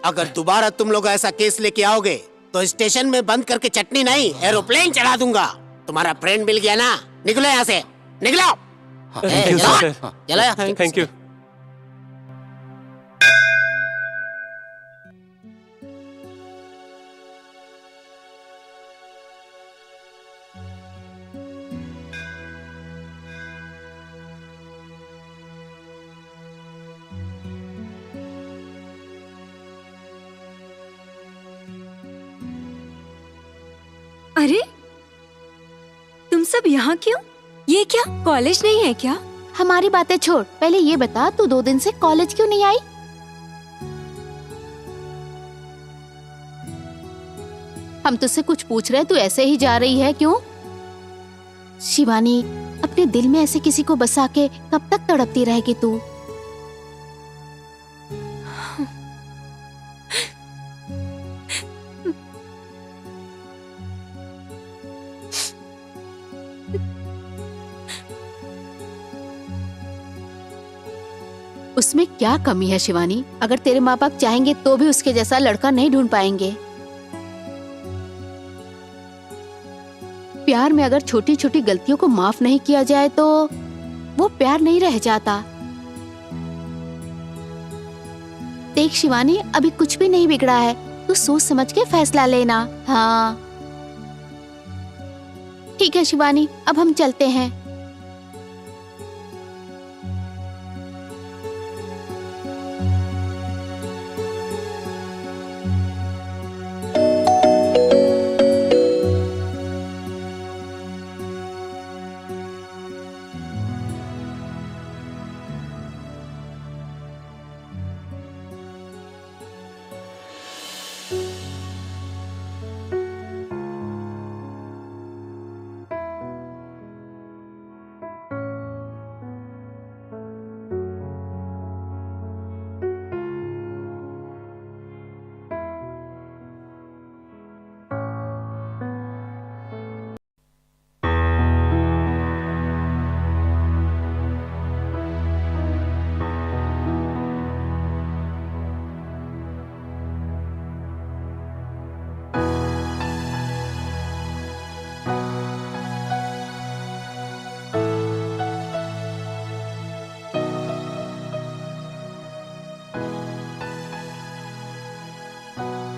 अगर दोबारा तुम लोग ऐसा केस लेके आओगे तो स्टेशन में बंद करके चटनी नहीं एरोप्लेन चढ़ा दूंगा। तुम्हारा फ्रेंड मिल गया ना, निकलो यहाँ से, निकलो। चलो थैंक यू। अरे तुम सब यहाँ क्यों? ये क्या कॉलेज नहीं है क्या? हमारी बातें छोड़, पहले ये बता तू 2 दिन से कॉलेज क्यों नहीं आई? हम तुझसे कुछ पूछ रहे, तू ऐसे ही जा रही है क्यों? शिवानी, अपने दिल में ऐसे किसी को बसा के कब तक तड़पती रहेगी तू? उसमें क्या कमी है शिवानी? अगर तेरे माँ बाप चाहेंगे तो भी उसके जैसा लड़का नहीं ढूंढ पाएंगे। प्यार में अगर छोटी छोटी गलतियों को माफ नहीं किया जाए तो वो प्यार नहीं रह जाता। देख शिवानी, अभी कुछ भी नहीं बिगड़ा है, तू सोच समझ के फैसला लेना। हाँ ठीक है शिवानी, अब हम चलते हैं।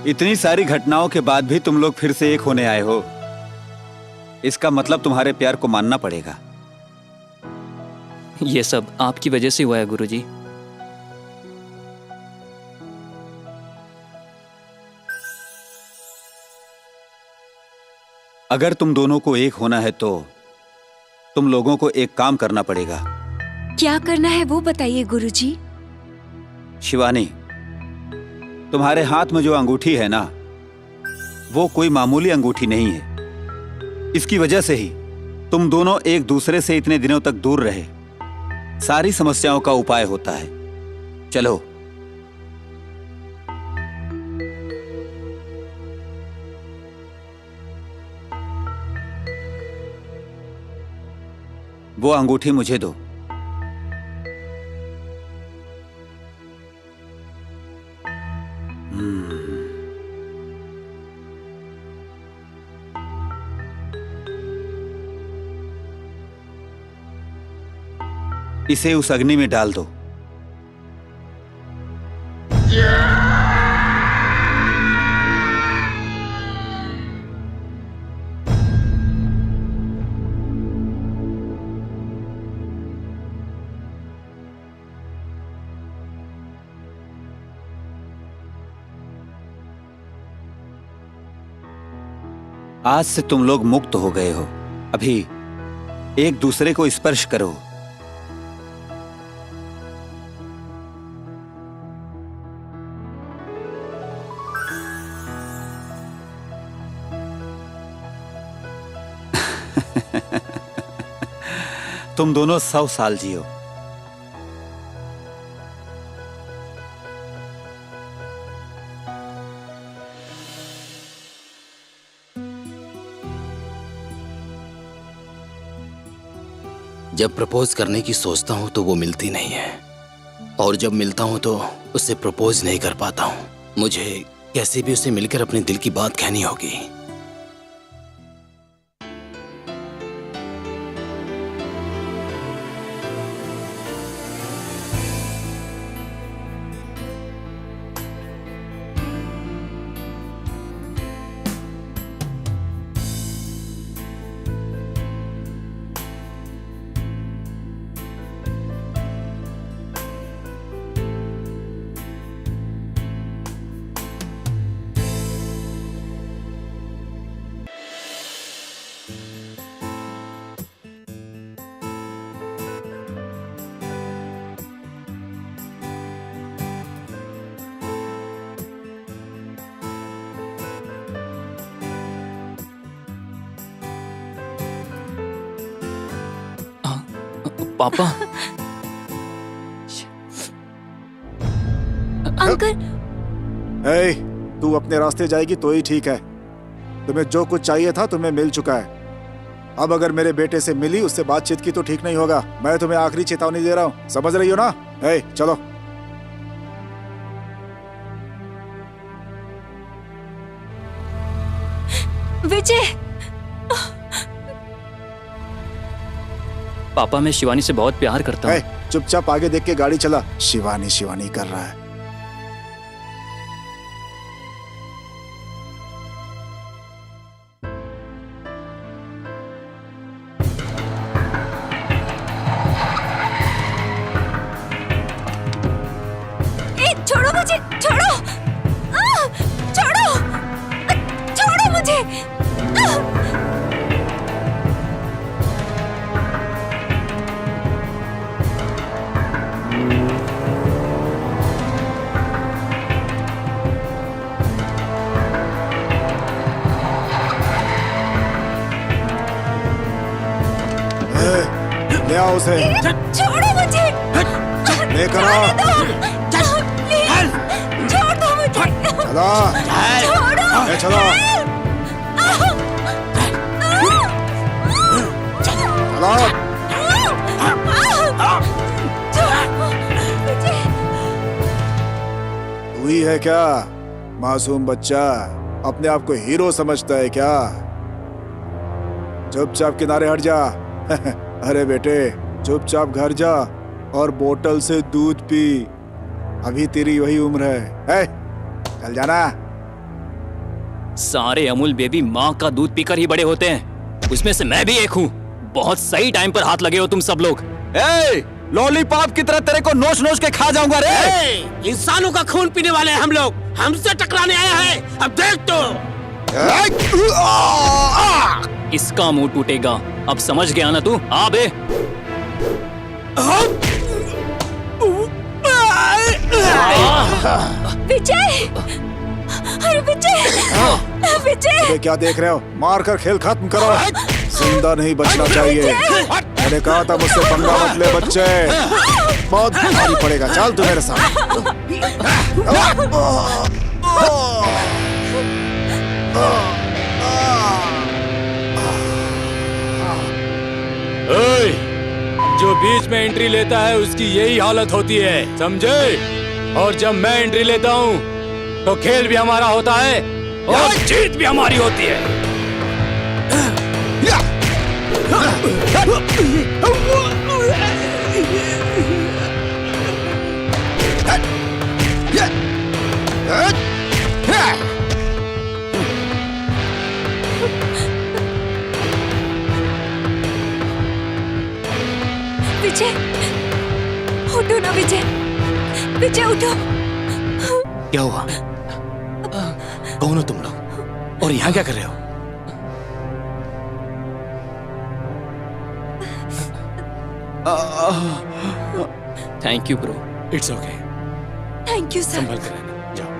इतनी सारी घटनाओं के बाद भी तुम लोग फिर से एक होने आए हो। इसका मतलब तुम्हारे प्यार को मानना पड़ेगा। ये सब आपकी वजह से हुआ है गुरुजी। अगर तुम दोनों को एक होना है तो तुम लोगों को एक काम करना पड़ेगा। क्या करना है वो बताइए गुरुजी। शिवानी, तुम्हारे हाथ में जो अंगूठी है ना, वो कोई मामूली अंगूठी नहीं है। इसकी वजह से ही तुम दोनों एक दूसरे से इतने दिनों तक दूर रहे। सारी समस्याओं का उपाय होता है। चलो। वो अंगूठी मुझे दो। इसे उस अग्नि में डाल दो। आज से तुम लोग मुक्त हो गए हो। अभी एक दूसरे को स्पर्श करो। तुम दोनों 100 साल जियो। जब प्रपोज करने की सोचता हूँ तो वो मिलती नहीं है, और जब मिलता हूँ तो उससे प्रपोज नहीं कर पाता हूँ। मुझे कैसे भी उसे मिलकर अपने दिल की बात कहनी होगी। पापा। अंकल। ए, तू अपने रास्ते जाएगी तो ही ठीक है। तुम्हें जो कुछ चाहिए था तुम्हें मिल चुका है। अब अगर मेरे बेटे से मिली उससे बातचीत की तो ठीक नहीं होगा। मैं तुम्हें आखिरी चेतावनी दे रहा हूँ, समझ रही हो ना? ए, चलो। विजय। पापा मैं शिवानी से बहुत प्यार करता हूँ। चुपचाप आगे देख के गाड़ी चला। शिवानी शिवानी कर रहा है। छोड़ो मुझे, छोड़ो, छोड़ो, छोड़ो मुझे। ले आओ उसे। छोड़ो मुझे। लेकर आओ। छोड़ दो मुझे। चलो। छोड़ो। चलो। तू ही है क्या मासूम बच्चा? अपने आप को हीरो समझता है क्या? चुपचाप किनारे हट जा। अरे बेटे, चुपचाप घर जा और बोतल से दूध पी। अभी तेरी वही उम्र है। चल जाना। सारे अमूल बेबी माँ का दूध पीकर ही बड़े होते हैं, उसमें से मैं भी एक हूँ। बहुत सही टाइम पर हाथ लगे हो तुम सब लोग। लॉलीपॉप की तरह तेरे को नोच नोच के खा जाऊंगा रे। इंसानों का खून पीने वाले हैं हम लोग, हमसे टकराने आया है। अब देख तो। इसका मुंह टूटेगा। अब समझ गया ना तू? आ बे। विजय, अरे विजय, विजय। अबे क्या देख रहे हो? मार कर खेल खत्म करो। जिंदा नहीं बचना चाहिए। मैंने कहा था मुझसे पंगा मत ले बच्चे, बहुत भारी पड़ेगा। चल तू मेरे साथ। जो बीच में एंट्री लेता है उसकी यही हालत होती है, समझे? और जब मैं एंट्री लेता हूँ तो खेल भी हमारा होता है और जीत भी हमारी होती है। विजय, उठो ना विजय, विजय उठो। क्या हुआ? कौन हो तुम लोग और यहाँ क्या कर रहे हो? Thank you bro. It's okay. Thank you sir. संभल कर रहना, जाओ।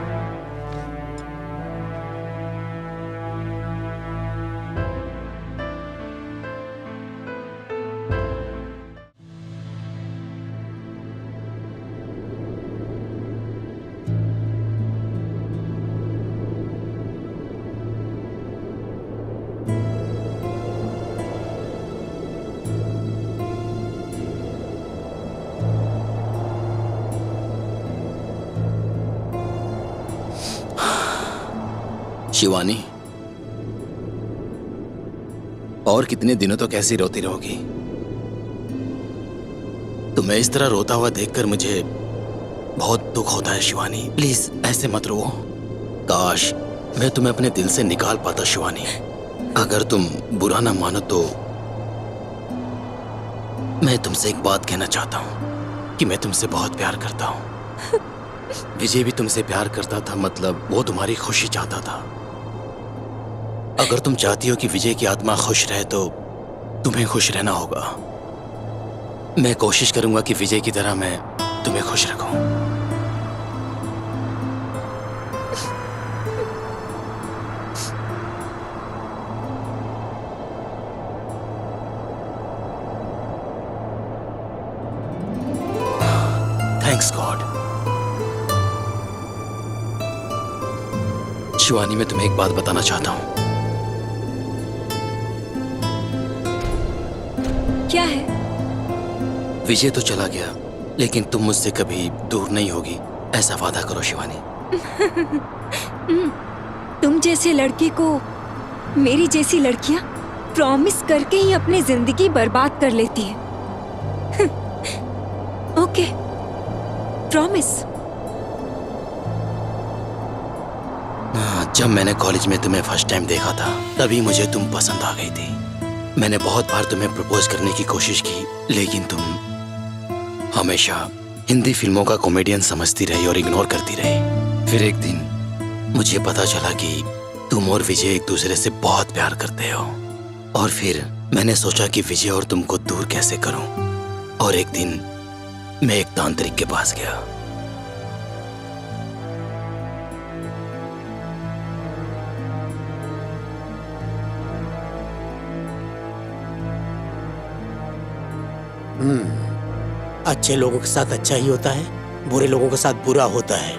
शिवानी, और कितने दिनों तक ऐसी रोती रहोगी? तुम्हें इस तरह रोता हुआ देखकर मुझे बहुत दुख होता है शिवानी। प्लीज ऐसे मत रो। काश मैं तुम्हें अपने दिल से निकाल पाता शिवानी। अगर तुम बुरा ना मानो तो मैं तुमसे एक बात कहना चाहता हूँ कि मैं तुमसे बहुत प्यार करता हूँ। विजय भी तुमसे प्यार करता था, मतलब वो तुम्हारी खुशी चाहता था। अगर तुम चाहती हो कि विजय की आत्मा खुश रहे तो तुम्हें खुश रहना होगा। मैं कोशिश करूंगा कि विजय की तरह मैं तुम्हें खुश रखूं। शिवानी, मैं तुम्हें एक बात बताना चाहता हूँ। क्या है? विजय तो चला गया, लेकिन तुम मुझसे कभी दूर नहीं होगी, ऐसा वादा करो शिवानी। तुम जैसे लड़की को मेरी जैसी लड़कियां प्रॉमिस करके ही अपनी जिंदगी बर्बाद कर लेती है। Okay, promise. जब मैंने कॉलेज में तुम्हें फर्स्ट टाइम देखा था, तभी मुझे तुम पसंद आ गई थी। मैंने बहुत बार तुम्हें प्रपोज करने की कोशिश की, लेकिन तुम हमेशा हिंदी फिल्मों का कॉमेडियन समझती रही और इग्नोर करती रही। फिर एक दिन मुझे पता चला कि तुम और विजय एक दूसरे से बहुत प्यार करते हो, और फिर मैंने सोचा कि विजय और तुमको दूर कैसे करूं। और एक दिन मैं एक तांत्रिक के पास गया। अच्छे लोगों के साथ अच्छा ही होता है, बुरे लोगों के साथ बुरा होता है।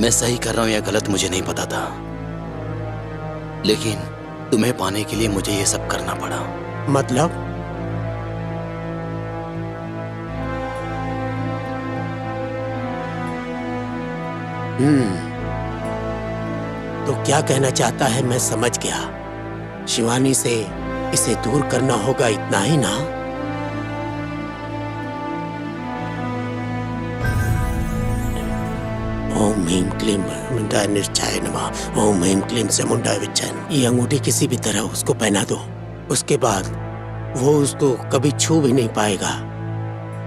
मैं सही कर रहा हूं या गलत मुझे नहीं पता था, लेकिन तुम्हें पाने के लिए मुझे ये सब करना पड़ा। मतलब? तो क्या कहना चाहता है मैं समझ गया। शिवानी से इसे दूर करना होगा, इतना ही ना? ओम ह्रीं क्लीं चामुंडाय निर्चाय नमः। ओम ह्रीं क्लीं चामुंडाय विच्चाय नमः। ये अंगूठी किसी भी तरह उसको पहना दो, उसके बाद वो उसको कभी छू भी नहीं पाएगा।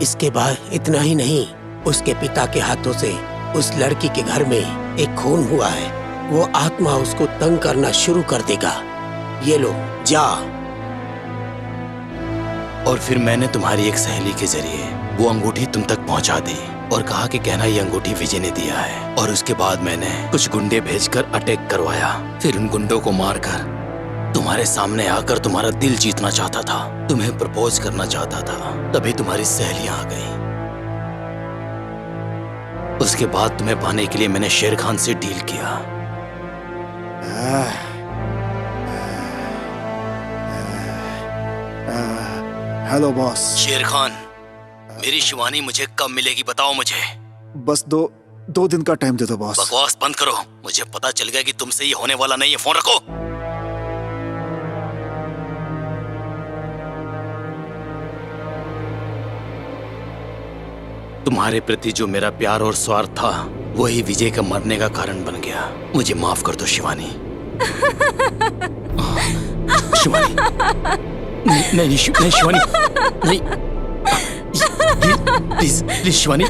इसके बाद इतना ही नहीं, उसके पिता के हाथों से उस लड़की के घर में एक खून हुआ है, वो आत्मा उसको तंग करना शुरू कर देगा। ये लो, जा। और फिर मैंने तुम्हारी एक सहेली के जरिए वो अंगूठी तुम तक पहुंचा दी और कहा कि कहना ये अंगूठी विजय ने दिया है। और उसके बाद मैंने कुछ गुंडे भेजकर अटैक करवाया। फिर उन गुंडों को मारकर तुम्हारे सामने आकर तुम्हारा दिल जीतना चाहता था, तुम्हें प्रपोज करना चाहता था। तभी तुम्हारी सहेलियां आ गई। उसके बाद तुम्हें पाने के लिए मैंने शेर खान से डील किया। Hello boss. शेर खान, मेरी शिवानी मुझे कब मिलेगी बताओ मुझे। बस दो दिन का टाइम दे दो बॉस। बकवास बंद करो, मुझे पता चल गया कि तुमसे ये होने वाला नहीं है। फोन रखो। तुम्हारे प्रति जो मेरा प्यार और स्वार्थ था, वही विजय का मरने का कारण बन गया। मुझे माफ कर दो शिवानी। शिवानी, नहीं शिवानी, नहीं, प्लीज शिवानी।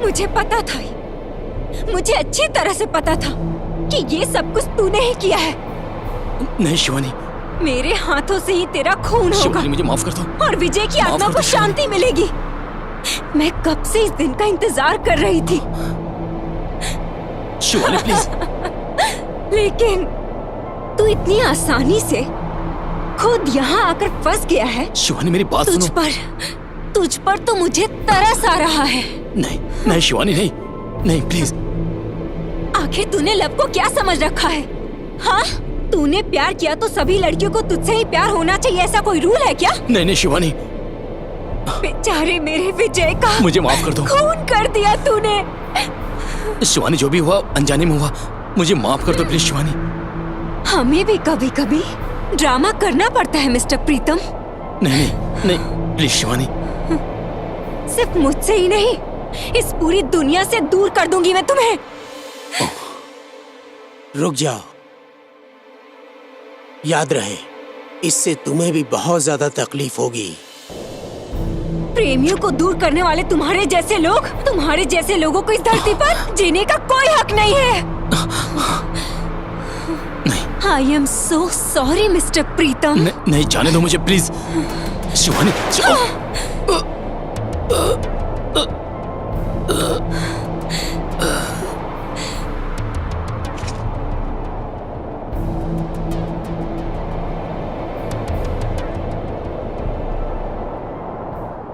मुझे पता था, मुझे अच्छी तरह से पता था कि ये सब कुछ तूने ही किया है। नहीं शिवानी, मेरे हाथों से ही तेरा खून होगा। शिवानी मुझे माफ कर दो। और विजय की आत्मा को शांति मिलेगी। मैं कब से इस दिन का इंतजार कर रही थी। शिवानी प्लीज। लेकिन तू इतनी आसानी से खुद यहाँ आकर फंस गया है। शिवानी मेरी बात सुनो। तुझ पर तो मुझे तरस आ रहा है। नहीं शिवानी, नहीं प्लीज। आखिर तूने लव को क्या समझ रखा है? हाँ, तूने प्यार किया तो सभी लड़कियों को तुझसे ही प्यार होना चाहिए, ऐसा कोई रूल है क्या? नहीं शिवानी। बेचारे मेरे विजय का मुझे माफ कर दो। खून कर दिया तूने। शिवानी जो भी हुआ अनजाने में हुआ, मुझे माफ कर दो प्लीज शिवानी। हमें भी कभी कभी ड्रामा करना पड़ता है मिस्टर प्रीतम। नहीं प्लीज शिवानी। सिर्फ मुझसे ही नहीं, इस पूरी दुनिया से दूर कर दूंगी मैं तुम्हें। रुक जाओ, याद रहे इससे तुम्हें भी बहुत ज्यादा तकलीफ होगी। प्रेमियों को दूर करने वाले तुम्हारे जैसे लोगों को इस धरती पर जीने का कोई हक नहीं है। I am so sorry mister Pritam. नहीं जाने दो मुझे प्लीज शिवानी।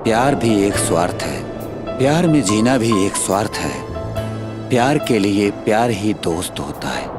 प्यार भी एक स्वार्थ है, प्यार में जीना भी एक स्वार्थ है। प्यार के लिए प्यार ही दोस्त होता है।